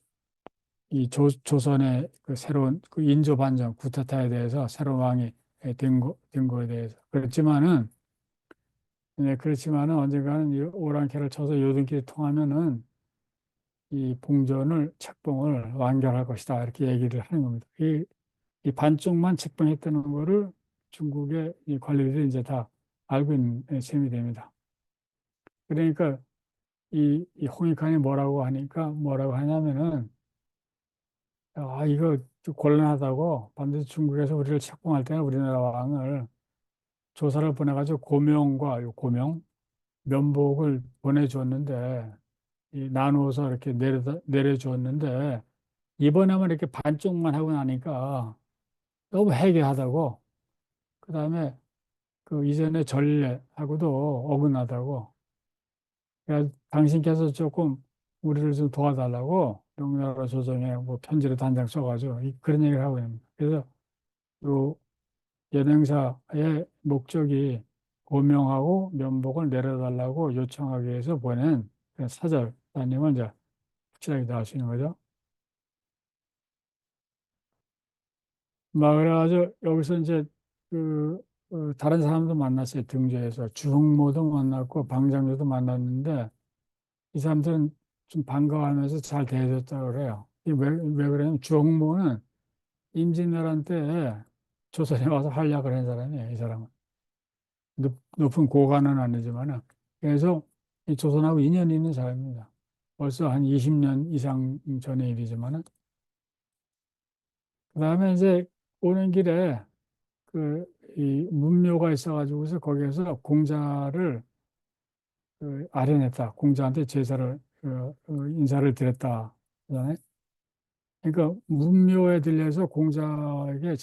조선의 그 새로운 그 인조 반정 쿠데타에 대해서 새로운 왕이 된 거에 대해서. 그렇지만은 언젠가는 이 오랑캐를 쳐서 요등길이 통하면은 이 봉전을 책봉을 완결할 것이다. 이렇게 얘기를 하는 겁니다. 이 반쪽만 책봉했다는 거를 중국의 이 관리들이 이제 다 알고 있는 셈이 됩니다. 그러니까 이 홍익환이 뭐라고 하냐면은 이거 좀 곤란하다고 반드시 중국에서 우리를 책봉할 때는 우리나라 왕을 조사를 보내가지고 고명과 요 고명 면복을 보내주었는데 나누어서 이렇게 내려주었는데 이번에만 이렇게 반쪽만 하고 나니까 너무 해괴하다고. 그다음에 그 이전에 전례하고도 어긋나다고. 그래서 당신께서 조금 우리를 좀 도와달라고 명나라 조정에 뭐 편지를 단장 써가지고 그런 얘기를 하고 있습니다. 그래서 요 연행사의 목적이 고명하고 면목을 내려달라고 요청하기 위해서 보낸 그 사절 단임을 이제 확실하게 나올 수 있는 거죠. 막 그래가지고 여기서 이제 그 다른 사람도 만났어요. 등주에서 주흥모도 만났고 방장료도 만났는데 이 사람들은 좀 반가워하면서 잘 대해줬다고 그래요. 이게 왜 그러냐면 주흥모는 임진왜란 때 조선에 와서 활약을 한 사람이에요. 이 사람은 높은 고관은 아니지만은 그래서 이 조선하고 인연이 있는 사람입니다. 벌써 한 20년 이상 전의 일이지만은 그다음에 이제 오는 길에 그 이 문묘가 있어가지고서 거기에서 공자를 아련했다. 공자한테 제사를 인사를 드렸다. 그다음에 그러니까 문묘에 들려서 공자에게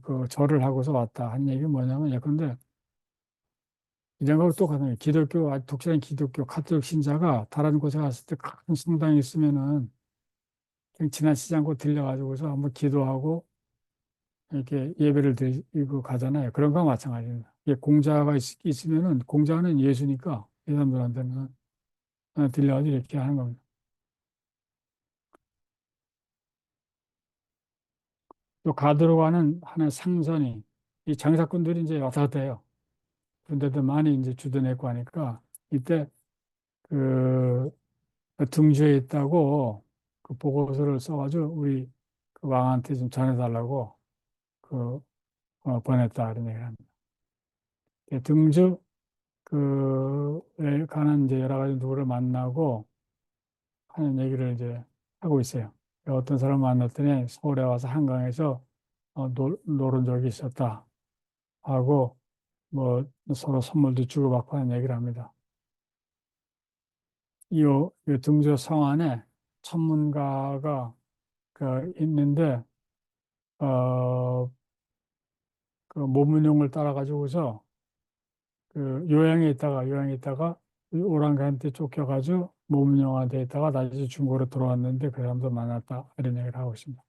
그 절을 하고서 왔다 한 얘기 뭐냐면 예컨대 이런 거 똑같아요. 기독교 아주 독실한 기독교 카톨릭 신자가 다른 곳에 갔을 때 큰 성당이 있으면은 그냥 지나치지 않고 들려가지고서 한번 기도하고 이렇게 예배를 드리고 가잖아요. 그런 거와 마찬가지입니다. 이게 공자가 있으면은 공자는 예수니까 이 사람들한테는 들려가지고 이렇게 하는 겁니다. 또 가드로 가는 하나 상선이 이 장사꾼들이 이제 왔다 갔다 해요. 그런데도 많이 이제 주둔했고 하니까 이때 그 등주에 있다고 그 보고서를 써가지고 우리 그 왕한테 좀 전해달라고 그 보냈다 이런 얘기를 합니다. 등주 그에 관한 이제 여러 가지 누구를 만나고 하는 얘기를 이제 하고 있어요. 어떤 사람 만났더니 서울에 와서 한강에서 노른 적이 있었다 하고 뭐 서로 선물도 주고받고 하는 얘기를 합니다. 이 등주 성 안에 천문가가 그 있는데 어, 그 모문용을 따라 가지고서 그 요양에 있다가 오랑캐한테 쫓겨가지고 모문용한테 있다가 다시 중국으로 돌아왔는데 그 사람도 만났다 이런 얘기를 하고 있습니다.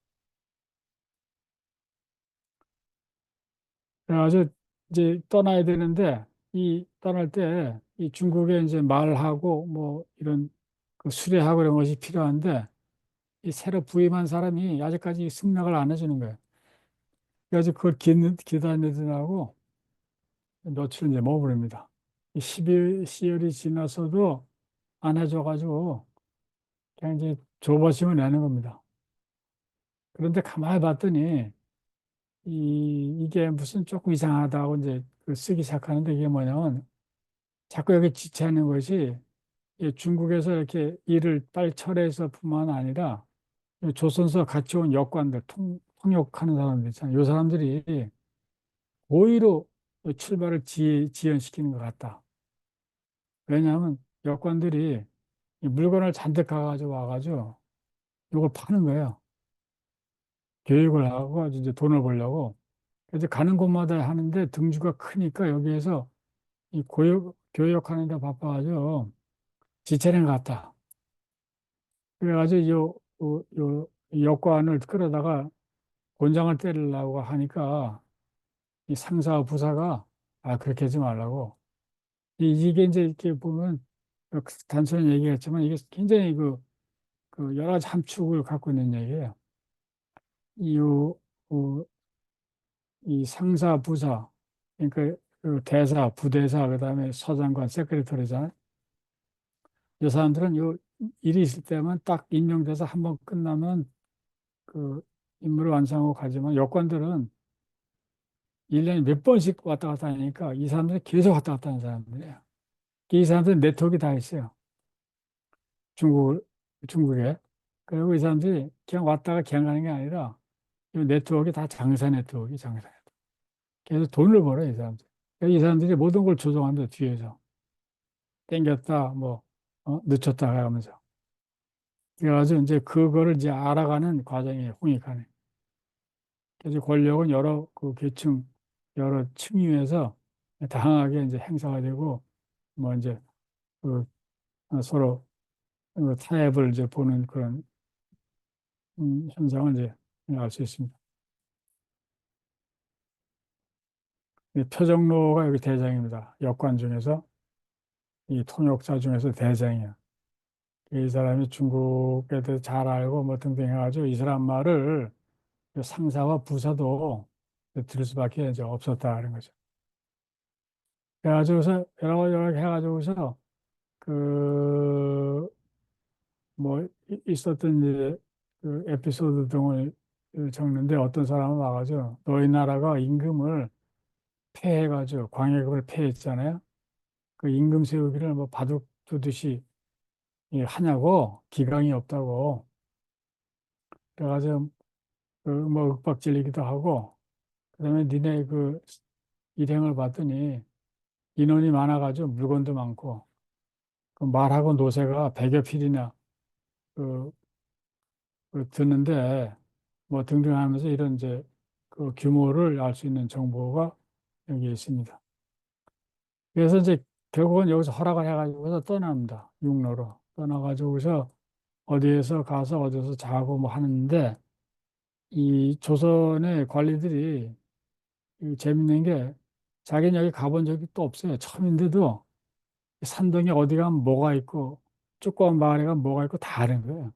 그래가지고 이제 떠나야 되는데 이 떠날 때 이 중국에 이제 말하고 뭐 이런 그 수레하고 이런 것이 필요한데 이 새로 부임한 사람이 아직까지 승낙을 안 해주는 거예요. 그래서 그걸 기다리느라고 며칠 이제 머무릅니다. 12월이 지나서도 안 해줘가지고 그냥 이제 조바심을 내는 겁니다. 그런데 가만히 봤더니 이게 무슨 조금 이상하다고 이제 그 쓰기 시작하는데 이게 뭐냐면 자꾸 여기 지체하는 것이 이 중국에서 이렇게 일을 빨리 처리해서 뿐만 아니라 이 조선서 같이 온 역관들 통역하는 사람들 있잖아요. 이 사람들이 고의로 출발을 지연시키는 것 같다. 왜냐하면 여권들이 이 물건을 잔뜩 가가지고 와가지고 이걸 파는 거예요. 교육을 하고 아주 이제 돈을 벌려고. 그래서 가는 곳마다 하는데 등주가 크니까 여기에서 이 교육하는 데 바빠가지고 지체를 갔다. 그래가지고 이 여권을 끌어다가 곤장을 때리려고 하니까 이 상사와 부사가 그렇게 하지 말라고. 이게 이제 이렇게 보면 단순한 얘기겠지만 이게 굉장히 그 여러 가지 함축을 갖고 있는 얘기예요. 이, 이 상사, 부사, 그러니까 그 대사, 부대사, 그다음에 서장관, 세크레터리잖아요. 이 사람들은 요 일이 있을 때만 딱 임명돼서 한 번 끝나면 그 임무를 완성하고 가지만 여권들은 1년에 몇 번씩 왔다 갔다 하니까 이 사람들이 계속 왔다 갔다 하는 사람들이에요. 이 사람들은 네트워크가 다 있어요. 중국, 중국에. 그리고 이 사람들이 그냥 왔다가 그냥 가는 게 아니라 이 네트워크가 다 장사 네트워크, 장사. 계속 돈을 벌어요, 이 사람들. 그러니까 이 사람들이 모든 걸 조종한다, 뒤에서. 땡겼다, 뭐, 늦췄다 하면서. 그래가지고 이제 그거를 이제 알아가는 과정이 홍익하네. 그래서 권력은 여러 그 계층, 여러 층위에서 다양하게 이제 행사가 되고, 뭐 이제 그 서로 타협을 이제 보는 그런 현상을 이제 알 수 있습니다. 이 표정로가 여기 대장입니다. 역관 중에서 이 통역사 중에서 대장이야. 이 사람이 중국에 대해 잘 알고 뭐 등등 해가지고 이 사람 말을 상사와 부사도 들을 수밖에 이제 없었다는 거죠. 그래가지고서 여러 개 해가지고서 그 뭐 있었던 이제 그 에피소드 등을 적는데 어떤 사람은 와가지고 너희 나라가 임금을 폐해가지고 광해군을 폐했잖아요. 그 임금 세우기를 뭐 바둑 두듯이 하냐고 기강이 없다고 그래가지고 그 뭐 윽박질리기도 하고 그다음에 니네 그 일행을 봤더니 인원이 많아가지고 물건도 많고 그 말하고 노새가 100여 필이나 그, 듣는데 뭐 등등 하면서 이런 이제 그 규모를 알 수 있는 정보가 여기 있습니다. 그래서 이제 결국은 여기서 허락을 해가지고서 떠납니다. 육로로 떠나가지고서 어디에서 가서 어디서 자고 뭐 하는데 이 조선의 관리들이 이 재밌는 게 자기는 여기 가본 적이 또 없어요. 처음인데도 산동에 어디 가면 뭐가 있고 조그만 마을에 가면 뭐가 있고 다 아는 거예요.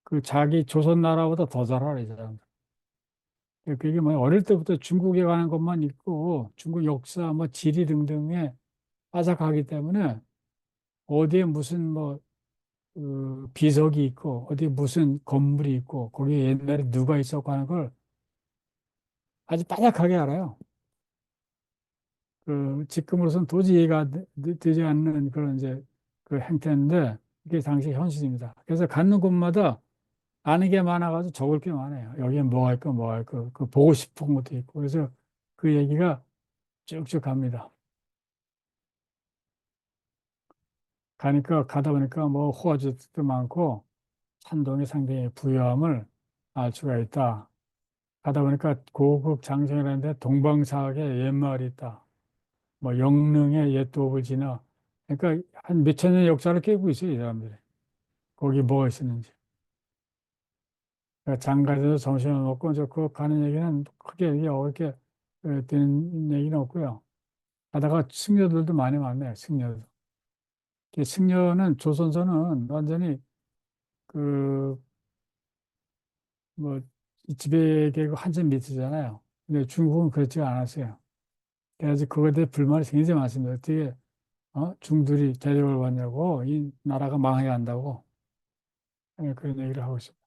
그 자기 조선 나라보다 더 잘 알아요, 이 사람. 그게 뭐 어릴 때부터 중국에 관한 것만 있고 중국 역사, 뭐 지리 등등에 빠삭하기 때문에 어디에 무슨 뭐 비석이 있고 어디에 무슨 건물이 있고 거기에 옛날에 누가 있었고 하는 걸 아주 빠삭하게 알아요. 그 지금으로서는 도저히 이해가 되지 않는 그런 이제 그 행태인데 이게 당시 현실입니다. 그래서 갖는 곳마다 아는 게 많아가지고 적을 게 많아요. 여기에 뭐가 있고 뭐가 있고 그 보고 싶은 것도 있고 그래서 그 얘기가 쭉쭉 갑니다. 가니까 가다 보니까 뭐 호화주도 많고 산동이 상당히 부유함을 알 수가 있다. 가다 보니까 고급 장정이라는데 동방사학의 옛마을이 있다. 뭐 영릉의 옛 도읍을 지나 그러니까 한 몇천 년 역사를 깨고 있어요, 이 사람들이. 거기 뭐가 있었는지. 그러니까 장가에서 점심을 먹고 이제 그 가는 얘기는 크게 이게 어렵게 되는 얘기는 없고요. 가다가 승려들도 많이 만나요, 승려들. 이 승려는 조선서는 완전히 그 뭐 지배계고 한참 밑이잖아요. 근데 중국은 그렇지 않았어요. 그래서 그거에 대해 불만이 굉장히 많습니다. 어떻게 중들이 대접을 받냐고 이 나라가 망해 간다고 그런 얘기를 하고 있습니다.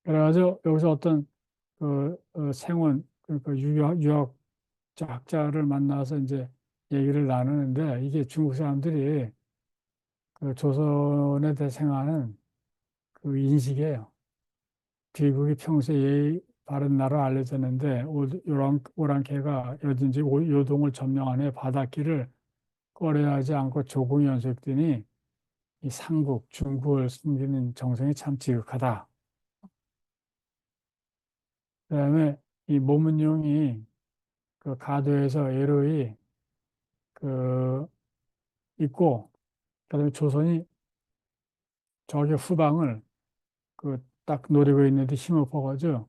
그래가지고 여기서 어떤 그 생원 그러니까 유학자 학자를 만나서 이제 얘기를 나누는데 이게 중국 사람들이 그 조선에 대해 생각하는 그 인식이에요. 귀국이 평소에 예의 바른 나라 알려졌는데 오랑캐가 어딘지 요동을 점령하네 바닷길을 꺼려하지 않고 조공이 연속되니 이 삼국 중국을 숨기는 정성이 참 지극하다. 그다음에 이 모문용이 그 가도에서 애로이 그 있고 그다음에 조선이 저기 후방을 그 딱 노리고 있는데 힘을 퍼가지고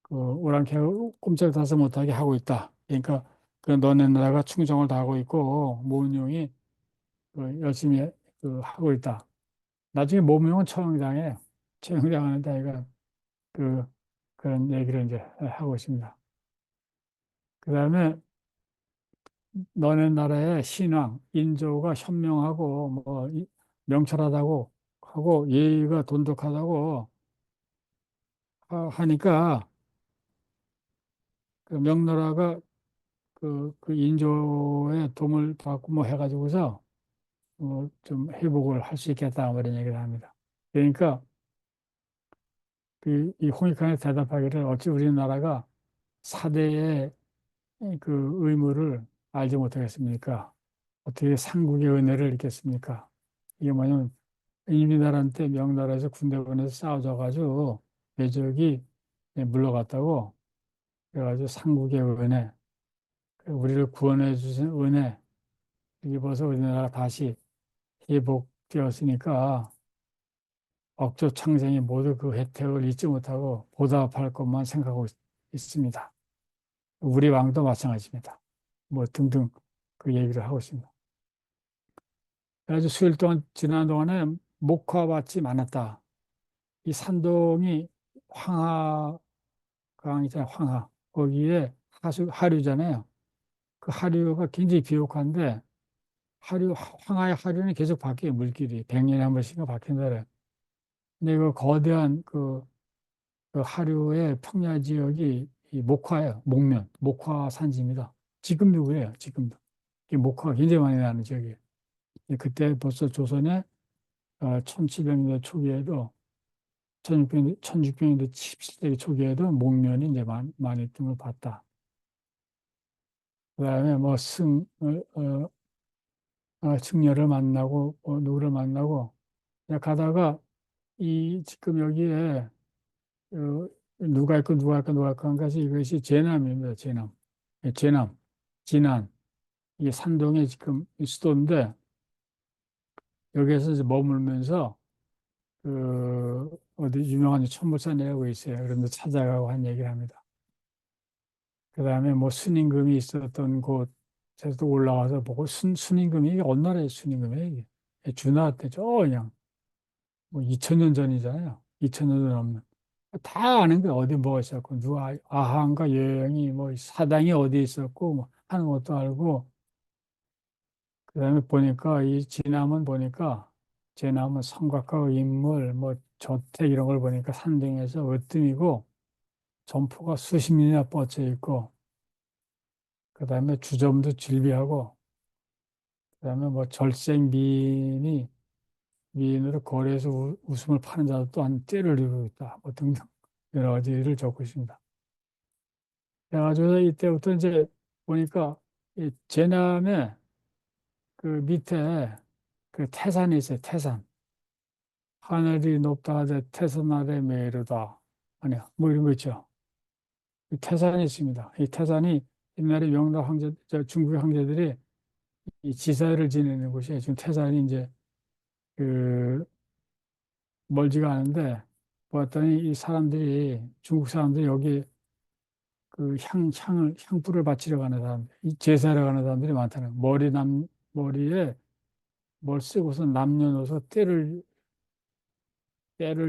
그 오랑캐가 꼼짝달싹 못하게 하고 있다. 그러니까 그 너네 나라가 충정을 다하고 있고 모문용이 그 열심히 그 하고 있다. 나중에 모문용은 처형당해. 처형당하는데 아이가 그 그런 얘기를 이제 하고 있습니다. 그다음에 너네 나라의 신앙, 인조가 현명하고 뭐 명철하다고 하고 예의가 돈독하다고 하니까 그 명나라가 그 인조의 도움을 받고 뭐 해가지고서 좀 회복을 할 수 있겠다 뭐 이런 얘기를 합니다. 그러니까 이 홍익환에 대답하기를 어찌 우리나라가 사대의 그 의무를 알지 못하겠습니까? 어떻게 삼국의 은혜를 잊겠습니까? 이게 뭐냐면 이민나라 때 명나라에서 군대 보내서 싸워져가지고 외적이 물러갔다고. 그래가지고 삼국의 은혜, 그 우리를 구원해 주신 은혜, 여기 벌써 우리나라가 다시 회복되었으니까 억조 창생이 모두 그 혜택을 잊지 못하고 보답할 것만 생각하고 있습니다. 우리 왕도 마찬가지입니다. 뭐 등등 그 얘기를 하고 있습니다. 그래서 수일 동안 지난 동안에 목화밭이 많았다. 이 산동이 황하강이잖아요. 황하. 거기에 하류잖아요. 그 하류가 굉장히 비옥한데 황하의 하류는 계속 바뀌어요. 물길이 100년에 한 번씩은 바뀐다 그래요. 근데 그 거대한 그 하류의 평야 지역이 이 목화예요. 목화 산지입니다. 지금도 그래요. 지금도. 이 목화가 굉장히 많이 나는 지역이에요. 그때 벌써 조선의 1700년대 초기에도 1600년대 17세기 초기에도 목련이 이제 많이 등을 봤다. 그다음에 뭐 승려를 만나고 누구를 만나고 그냥 가다가 이 지금 여기에 어, 누가 있고 한 가지 이것이 제남입니다. 제남. 예, 제남. 진안. 이게 산동의 지금 수도인데 여기에서 이제 머물면서 어디 유명한 천물산이라고 있어요. 그런데 찾아가고 한 얘기를 합니다. 그다음에 뭐 순임금이 있었던 곳에서도 올라와서 보고 순임금이 이게 어느 나라의 순임금이에요 이게. 주나라 때죠. 그냥 뭐 2000년 전이잖아요. 2000년 전 넘는. 다 아는 거야. 어디 뭐가 있었고 누가 아한과 여영이 뭐 사당이 어디 있었고 뭐 하는 것도 알고 그다음에 보니까 이 진암은 보니까 제남은 성곽과 인물 뭐 저택 이런 걸 보니까 산등에서 으뜸이고 점포가 수십 년이나 뻗쳐 있고 그다음에 주점도 즐비하고 그다음에 뭐 절생 미인으로 거리에서 웃음을 파는 자도 또한 때를 이루고 있다. 뭐 등등 여러 가지를 적고 있습니다. 그래가지고 이때부터 이제 보니까 이 제남에 그 밑에 그 태산이 있어요. 태산. 하늘이 높다 하되 태산 아래 메르다. 아니야. 뭐 이런 거 있죠. 이 태산이 있습니다. 이 태산이 옛날에 명나라 중국의 황제들이 이 지사를 지내는 곳이에요. 지금 태산이 이제 그 멀지가 않은데 보았더니 이 사람들이 중국 사람들이 여기 그 향불을 바치러 가는 사람들, 이 제사를 가는 사람들이 많다는 거예요. 머리에 뭘 쓰고서 남녀노소 때를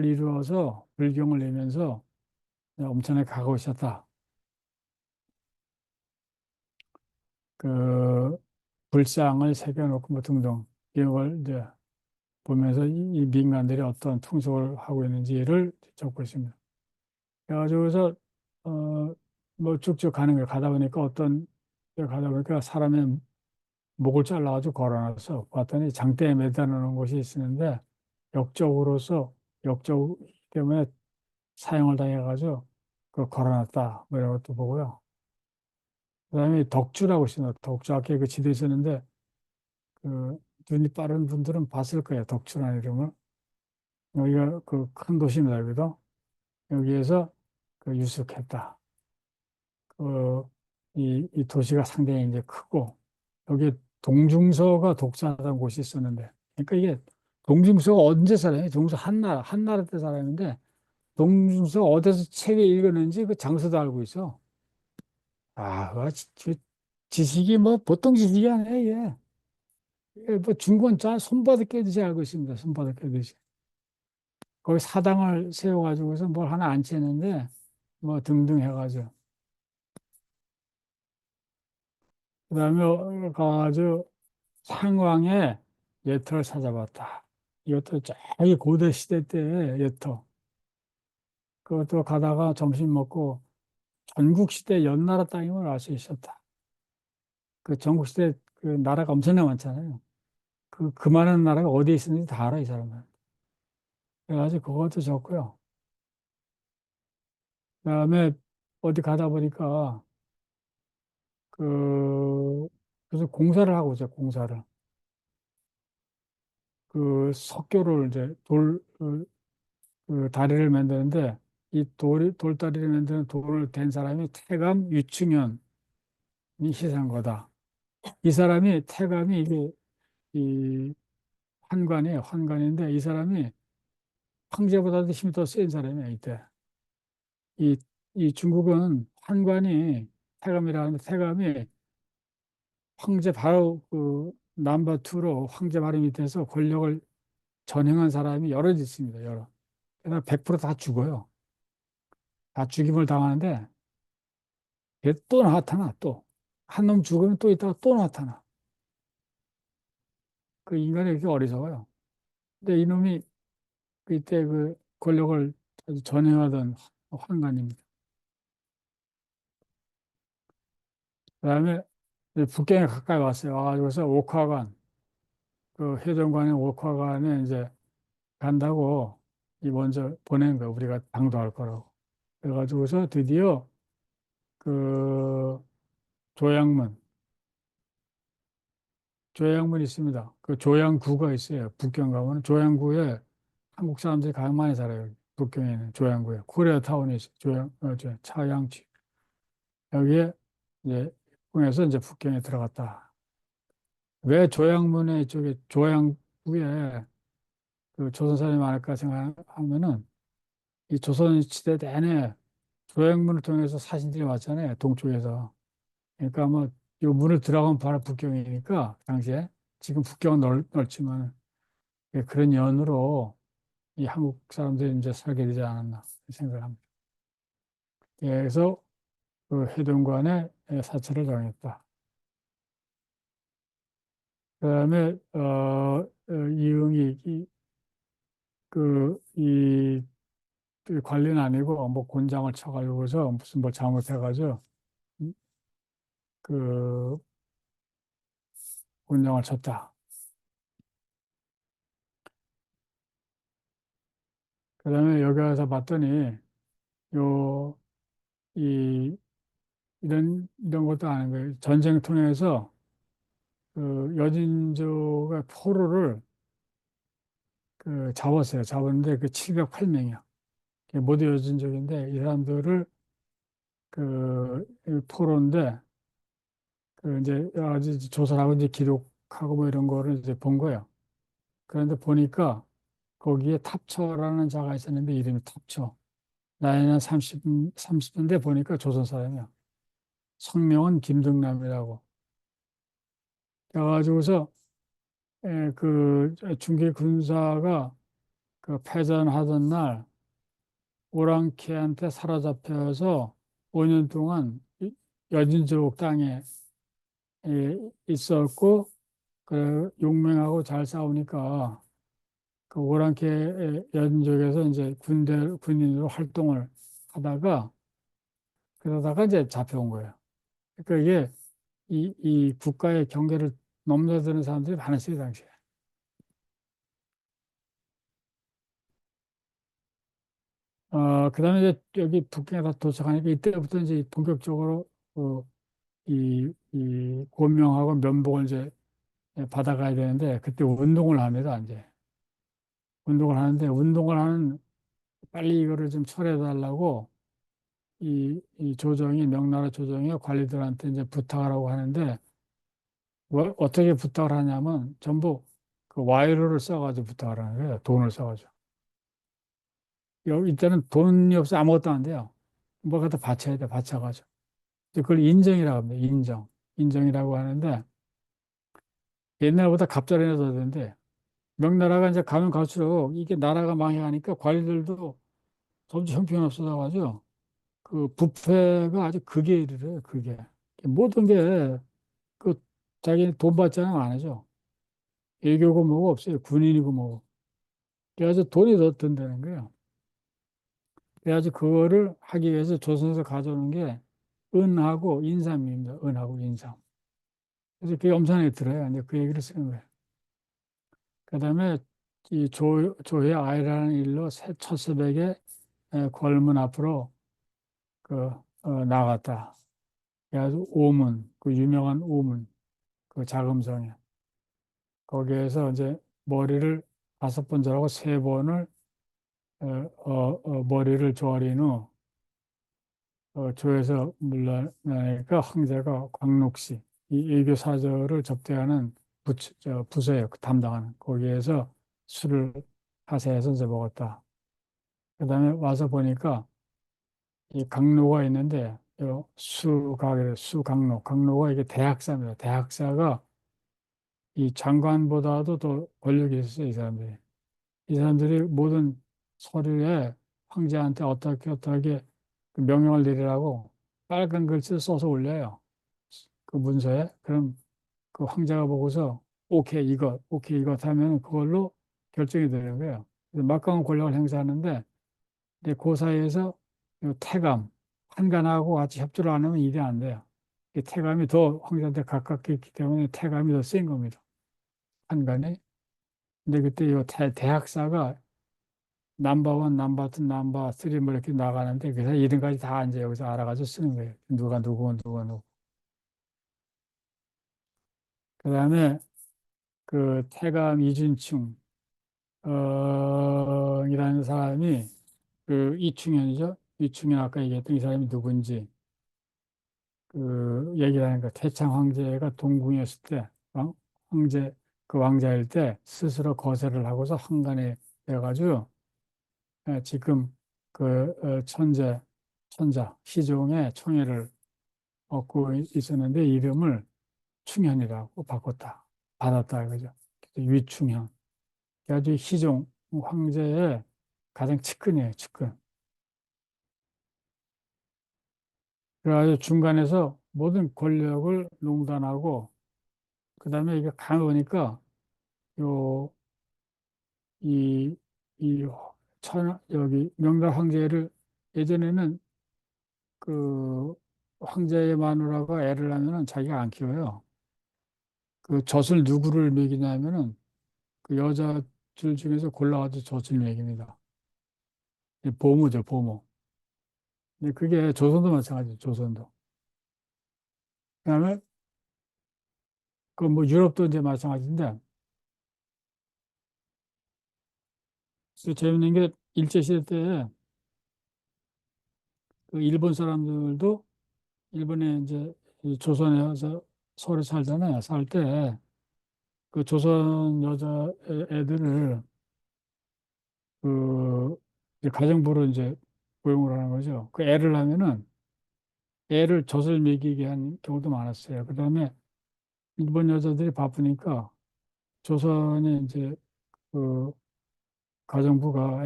이루어서 불경을 내면서 엄청나게 가고 있었다. 그 불상을 새겨놓고 뭐 등등 이런 걸 이제 보면서 이 민간들이 어떤 풍속을 하고 있는지를 적고 있습니다. 그래가지고서 뭐 쭉쭉 가는 거예요. 가다 보니까 가다 보니까 사람의 목을 잘라가지고 걸어놨어. 봤더니 장대에 매달아 놓은 곳이 있었는데 역적으로서 역적 때문에 사형을 당해가지고 그 걸어놨다. 뭐 이런 것도 보고요. 그다음에 덕주라고 있습니다. 덕주 아까 그 지도에 있었는데 그 눈이 빠른 분들은 봤을 거예요. 덕주라는 이름을. 여기가 그 큰 도시입니다. 여기도. 여기에서 그 유숙했다. 이 도시가 상당히 이제 크고, 여기 동중서가 독사하던 곳이 있었는데, 그러니까 이게 동중서가 언제 살아요? 동중서 한나라 때 살았는데, 동중서 어디서 책을 읽었는지 그 장소도 알고 있어. 아, 지식이 뭐 보통 지식이 아니에요, 이게. 이게 뭐 중권 짜 손바닥 깨듯이 알고 있습니다. 손바닥 깨듯이. 거기 사당을 세워가지고서 뭘 하나 앉혔는데, 뭐 등등 해가지고. 그 다음에 가가지고 상왕의 예터를 찾아봤다. 이것도 저기 고대 시대 때의 예터. 그것도 가다가 점심 먹고 전국 시대 연나라 땅임을 알 수 있었다. 그 전국 시대 그 나라가 엄청나게 많잖아요. 그 많은 나라가 어디에 있었는지 다 알아, 이 사람은. 그래가지고 그것도 좋고요. 그다음에 어디 가다 보니까 그, 그래서 공사를 하고 있어요, 공사를. 그 석교를 이제 그 다리를 만드는데 이 돌다리를 만드는 돌을 댄 사람이 태감 유충현이 시사한 거다. 이 사람이 태감이 이게 이 환관이에요. 환관인데 이 사람이 황제보다도 힘이 더 센 사람이에요. 이때 이, 이 중국은 환관이 태감이라는데 태감이 황제 바로 그 넘버 투로 황제 바로 밑에서 권력을 전행한 사람이 여럿 있습니다. 여러. 그러나 100%다 죽어요. 다 죽임을 당하는데 걔 또 나타나 또. 한 놈 죽으면 또 있다가 또 나타나. 그 인간이 이렇게 어리석어요. 근데 이놈이 그때 그 권력을 아주 전행하던 환관입니다. 그다음에 이제 북경에 가까이 왔어요. 와가지고서 옥화관, 그 해전관의 옥화관에 이제 간다고 이 먼저 보낸 거예요. 우리가 당도할 거라고. 그래가지고서 드디어 그 조양문, 조양문이 있습니다. 그 조양구가 있어요. 북경 가면 조양구에 한국 사람들이 가장 많이 살아요. 북경에는 조양구에 코리아타운이 있어요. 차양지 여기에 이제 통해서 이제 북경에 들어갔다. 왜 조양문에 이쪽에 조양구에 그 조선 사람이 많을까 생각하면은 이 조선 시대 내내 조양문을 통해서 사신들이 왔잖아요. 동쪽에서. 그러니까 뭐 이 문을 들어가면 바로 북경이니까 당시에 지금 북경은 넓지만 그런 연으로 이 한국 사람들이 이제 살게 되지 않았나 생각합니다. 그래서 그 해동관에 사찰을 정했다. 그다음에 이응이 이 관리는 아니고 뭐 곤장을 쳐가지고서 무슨 뭐 잘못해가지고 음, 그 곤장을 쳤다. 그다음에 여기 와서 봤더니 요 이 이런 것도 아는 거예요. 전쟁 통해서 그 여진족의 포로를 그 잡았어요. 잡았는데 그 708명이야. 모두 여진족인데 이 사람들을 이 포로인데 그 이제 여러 가지 조사하고 이제 기록하고 뭐 이런 거를 이제 본 거예요. 그런데 보니까 거기에 탑처라는 자가 있었는데 이름이 탑처. 나이는 30인데 보니까 조선 사람이야. 성명은 김등남이라고. 그래가지고서 그 중계 군사가 그 패전하던 날 오랑캐한테 사로잡혀서 5년 동안 여진족 땅에 있었고 그 용맹하고 잘 싸우니까 그 오랑캐 여진족에서 이제 군인으로 활동을 하다가 그러다가 이제 잡혀온 거예요. 그러니까 이게 이 국가의 경계를 넘나드는 사람들이 많았어요, 당시에. 그다음에 이제 여기 북경에 다 도착하니까 이때부터 이제 본격적으로 이 고명하고 면복을 이제 받아가야 되는데 그때 운동을 합니다, 이제. 운동을 하는데 운동을 하는 빨리 이거를 좀 철회해 달라고 이 조정이 명나라 조정이 관리들한테 이제 부탁을 하고 하는데 어떻게 부탁을 하냐면 전부 그 와이로를 써가지고 부탁을 하는 거예요. 돈을 써가지고. 여기 이때는 돈이 없어 아무것도 안 돼요. 뭐 갖다 바쳐야 돼, 바쳐가지고. 그걸 인정이라고 합니다. 인정. 인정이라고 하는데 옛날보다 갑자기 더 되는데 명나라가 이제 가면 갈수록 이게 나라가 망해가니까 관리들도 점점 형편없어져가지고 그 부패가 아주 극에 이르러요. 극에. 모든 게 그 자기 돈 받자는 안 하죠. 외교고 뭐고 없어요. 군인이고 뭐고. 그래서 돈이 더 든다는 거예요. 그래서 그거를 하기 위해서 조선에서 가져오는 게 은하고 인삼입니다. 은하고 인삼. 그래서 그게 엄청나게 들어요. 이제 그 얘기를 쓰는 거예요. 그다음에 이 조의 아이라는 일로 첫 새벽에 궐문 앞으로 나갔다. 그래서 오문, 그 유명한 오문, 그 자금성에 거기에서 이제 머리를 5번 자르고 3번을 머리를 조아린 후 조에서 물러나니까 황제가 광록시 이 외교 사절을 접대하는 부서예요. 그 담당하는 거기에서 술을 하세에서 이제 먹었다. 그다음에 와서 보니까 이 강로가 있는데 강로가 이게 대학사입니다. 대학사가 이 장관보다도 더 권력이 있었어요, 이 사람들이. 이 사람들이 모든 서류에 황제한테 어떻게 그 명령을 내리라고 빨간 글씨를 써서 올려요. 그 문서에. 그럼 그 황제가 보고서 오케이 이것 하면 그걸로 결정이 되는 거예요. 그래서 막강한 권력을 행사하는데 근데 그 사이에서 이 태감, 판관하고 같이 협조를 안 하면 일이 안 돼요. 이 태감이 더 황제한테 가깝게 있기 때문에 태감이 더 센 겁니다. 판관이. 근데 그때 이 대학사가 넘버1, 넘버2, 넘버3 뭐 이렇게 나가는데 그래서 이름까지 다 이제 여기서 알아가지고 쓰는 거예요. 누가 누구, 누가 누구. 그다음에 그 태감 이준충 이라는 사람이 그 이충현이죠. 이충현 아까 얘기했던 이 사람이 누군지 그 얘기를 하니까 태창 황제가 동궁이었을 때 황제 그 왕자일 때 스스로 거세를 하고서 한간에 돼가지고 지금 그 천자 시종의 총애를 얻고 있었는데 이름을 충현이라고 받았다 그죠. 그래서 위충현. 아주 시종 황제의 가장 측근이에요, 측근. 그래가지고 중간에서 모든 권력을 농단하고 그다음에 이게 강하니까 요 이 이 여기 명달 황제를 예전에는 그 황제의 마누라가 애를 낳으면은 자기가 안 키워요. 그 젖을 누구를 먹이냐면은 그 여자들 중에서 골라가지고 젖을 먹입니다. 이 보모죠, 보모. 근데 그게 조선도 마찬가지죠, 조선도. 그다음에 그 뭐 유럽도 이제 마찬가지인데 그 재밌는 게 일제시대 때 그 일본 사람들도 일본에 이제 이 조선에 와서 서울에 살잖아요. 살 때 그 조선 여자 애들을 그 이제 가정부로 이제 고용을 하는 거죠. 그 애를 하면은 애를 젖을 먹이게 한 경우도 많았어요. 그다음에 일본 여자들이 바쁘니까 조선에 이제 그 가정부가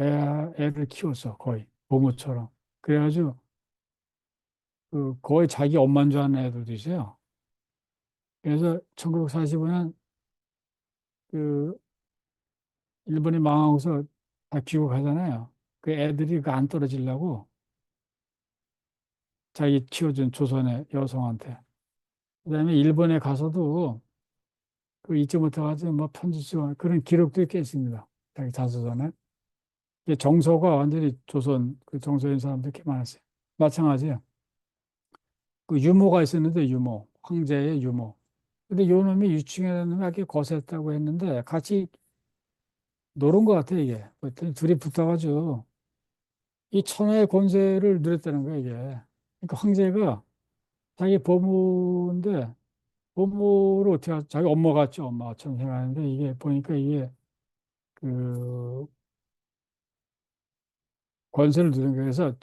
애를 키웠어. 거의 보모처럼. 그래가지고 그 거의 자기 엄마인 줄 아는 애들도 있어요. 그래서 1945년 그 일본이 망하고서 다 귀국하잖아요. 그 애들이 그 안 떨어지려고 자기 키워준 조선의 여성한테. 그다음에 일본에 가서도 그 잊지 못해가지고 뭐 편지 쓰고 그런 기록도 꽤 있습니다. 자기 자서전에. 이게 정서가 완전히 조선 그 정서인 사람들이 꽤 많았어요. 마찬가지예요. 그 유모가 있었는데 황제의 유모. 근데 요 놈이 유충이라는 놈이 거셌다고 했는데 같이 노는 것 같아 이게. 그랬더니 둘이 붙어가지고 이 천하의 권세를 누렸다는 거야 이게. 그러니까 황제가 자기 보모인데 보모를 어떻게 자기 엄마 같죠 엄마처럼 생각하는데 이게 보니까 이게 그 권세를 누린 거예요. 그래서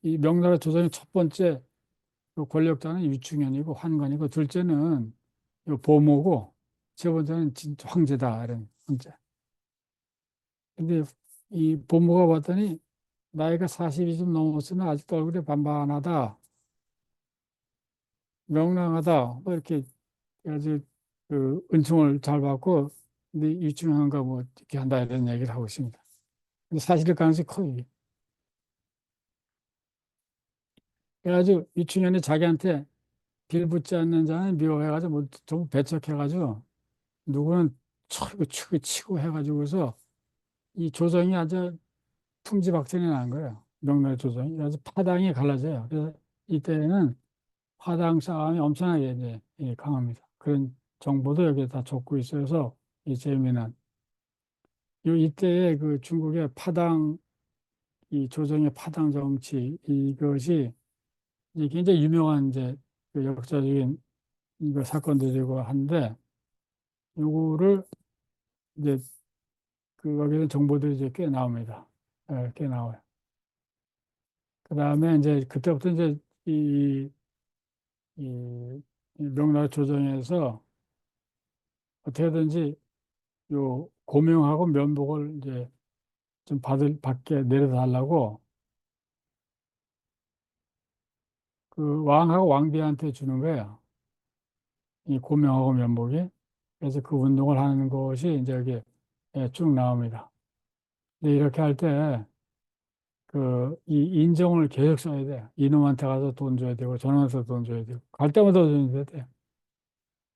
이 명나라 조선의 첫 번째 그 권력자는 유충현이고 환관이고 둘째는 요 보모고 세 번째는 진짜 황제다 이런 황제. 근데 이 보모가 봤더니 나이가 40이 좀 넘었으면 아직도 얼굴이 반반하다, 명랑하다, 뭐 이렇게 아주 그 은총을 잘 받고 근데 유충한가 뭐 이렇게 한다 이런 얘기를 하고 있습니다. 근데 사실일 가능성이 커요. 이게. 그래가지고 유충현이 자기한테 빌붙지 않는 자는 미워해가지고 뭐 전부 배척해가지고 누구는 치고 해가지고서 이 조정이 아주 풍지박산이 난 거예요. 명나라 조정이. 그래서 파당이 갈라져요. 그래서 이때는 파당 싸움이 엄청나게 이제 강합니다. 그런 정보도 여기에 다 적고 있어서 이 재미난 이때의 그 중국의 파당, 이 조정의 파당 정치, 이것이 이제 굉장히 유명한 이제 그 역사적인 이거 사건들이고 한데, 요거를 이제 그 거기에 정보들이 이제 꽤 나옵니다. 예, 꽤 나와요. 그 다음에 이제 그때부터 이제 이, 이 명나라 조정에서 어떻게든지 요 고명하고 면목을 이제 좀 받게 내려달라고 그 왕하고 왕비한테 주는 거예요. 이 고명하고 면목이. 그래서 그 운동을 하는 것이 이제 여기 예, 쭉 나옵니다. 근데 이렇게 할 때 그 이 인정을 계속 써야 돼요. 이놈한테 가서 돈 줘야 되고 저놈한테 돈 줘야 되고 갈 때마다 돈 줘야 돼요.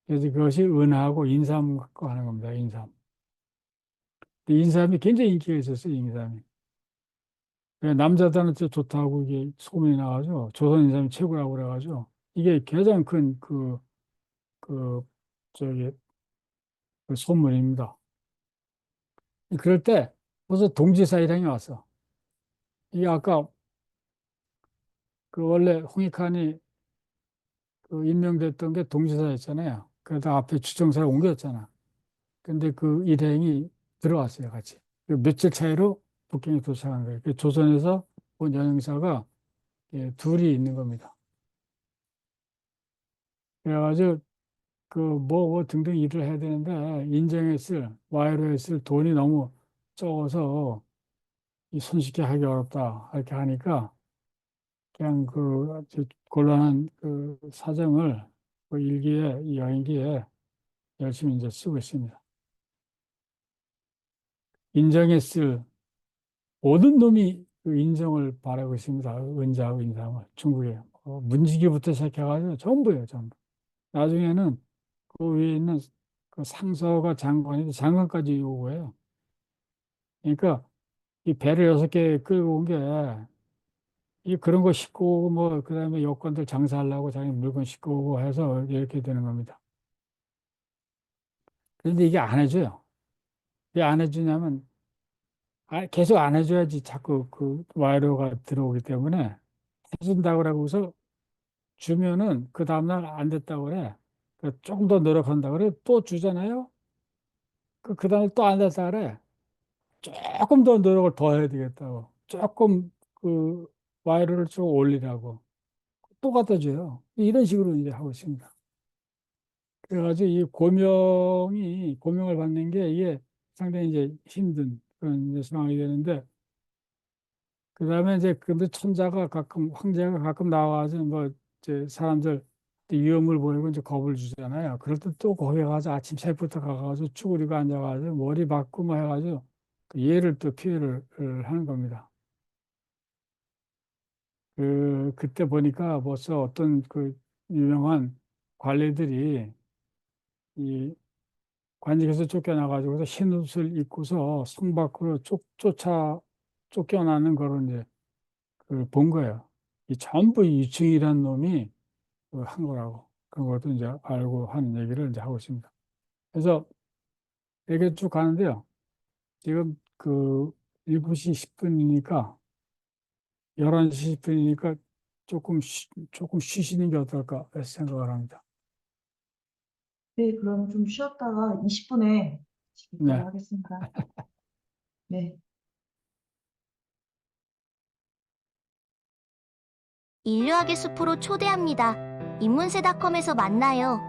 그래서 그것이 은하고 인삼 갖고 하는 겁니다. 인삼. 근데 인삼이 굉장히 인기가 있었어요. 인삼이. 남자들한테 좋다고 이게 소문이 나가지고 조선 인삼이 최고라고 그래가지고 이게 가장 큰 그 저기 그 소문입니다. 그럴 때 벌써 동지사이랑이 왔어. 이게 아까 그 원래 홍익환이 그 임명됐던 게 동지사였잖아요. 그러다 앞에 주정사를 옮겼잖아. 근데 그 일행이 들어왔어요, 같이. 그 며칠 차이로 북경에 도착한 거예요. 그 조선에서 온 여행사가 예, 둘이 있는 겁니다. 그래가지고 그 뭐 등등 일을 해야 되는데 인정했을 와이로 했을 돈이 너무 적어서 이 손쉽게 하기 어렵다 이렇게 하니까 그냥 그 아주 곤란한 그 사정을 그 일기에 이 여행기에 열심히 이제 쓰고 있습니다. 인정했을 모든 놈이 그 인정을 바라고 있습니다. 은자하고 인상을 중국에 문지기부터 시작해가지고 전부예요, 전부. 나중에는 그 위에 있는 그 상서가 장관인데 장관까지 요구해요. 그러니까 이 배를 6개 끌고 온 게 이 그런 거 싣고 오고 뭐 그다음에 여권들 장사하려고 자기 물건 싣고 오고 해서 이렇게 되는 겁니다. 그런데 이게 안 해줘요. 왜 안 해주냐면 계속 안 해줘야지 자꾸 그 와이로가 들어오기 때문에 해준다고 그러고서 주면은 그 다음날 안 됐다고 그래. 조금 더 노력한다 그래. 또 주잖아요. 그 다음에 또 안 됐다 그래. 조금 더 노력을 더 해야 되겠다고. 조금 그 와이로를 좀 올리라고. 또 갖다 줘요. 이런 식으로 이제 하고 있습니다. 그래가지고 이 고명을 받는 게 이게 상당히 이제 힘든 그런 이제 상황이 되는데, 그 다음에 이제 근데 천자가 가끔, 황제가 가끔 나와가지고 뭐 이제 사람들 위험을 보이고 이제 겁을 주잖아요. 그럴 때 또 거기 가서 아침 새부터 가가지고 쭈그리고 앉아가지고 머리 박고 뭐 해가지고 그 얘를 또 피해를 하는 겁니다. 그때 보니까 벌써 어떤 그 유명한 관리들이 이 관직에서 쫓겨나가지고서 흰 옷을 입고서 성 밖으로 쫓겨나는 그런 이제 그본 거예요. 이 전부 유충이라는 놈이 그한 거라고. 그런 것도 이제 알고 하는 얘기를 이제 하고 있습니다. 그래서 이렇게 쭉 가는데요. 지금 그 7시 10분이니까 11시 10분이니까 조금 쉬시는 게 어떨까 생각을 합니다. 네, 그럼 좀 쉬었다가 20분에 네. 시작하도록 하겠습니다. 네. 인류학의 숲으로 초대합니다. 인문세닷컴에서 만나요.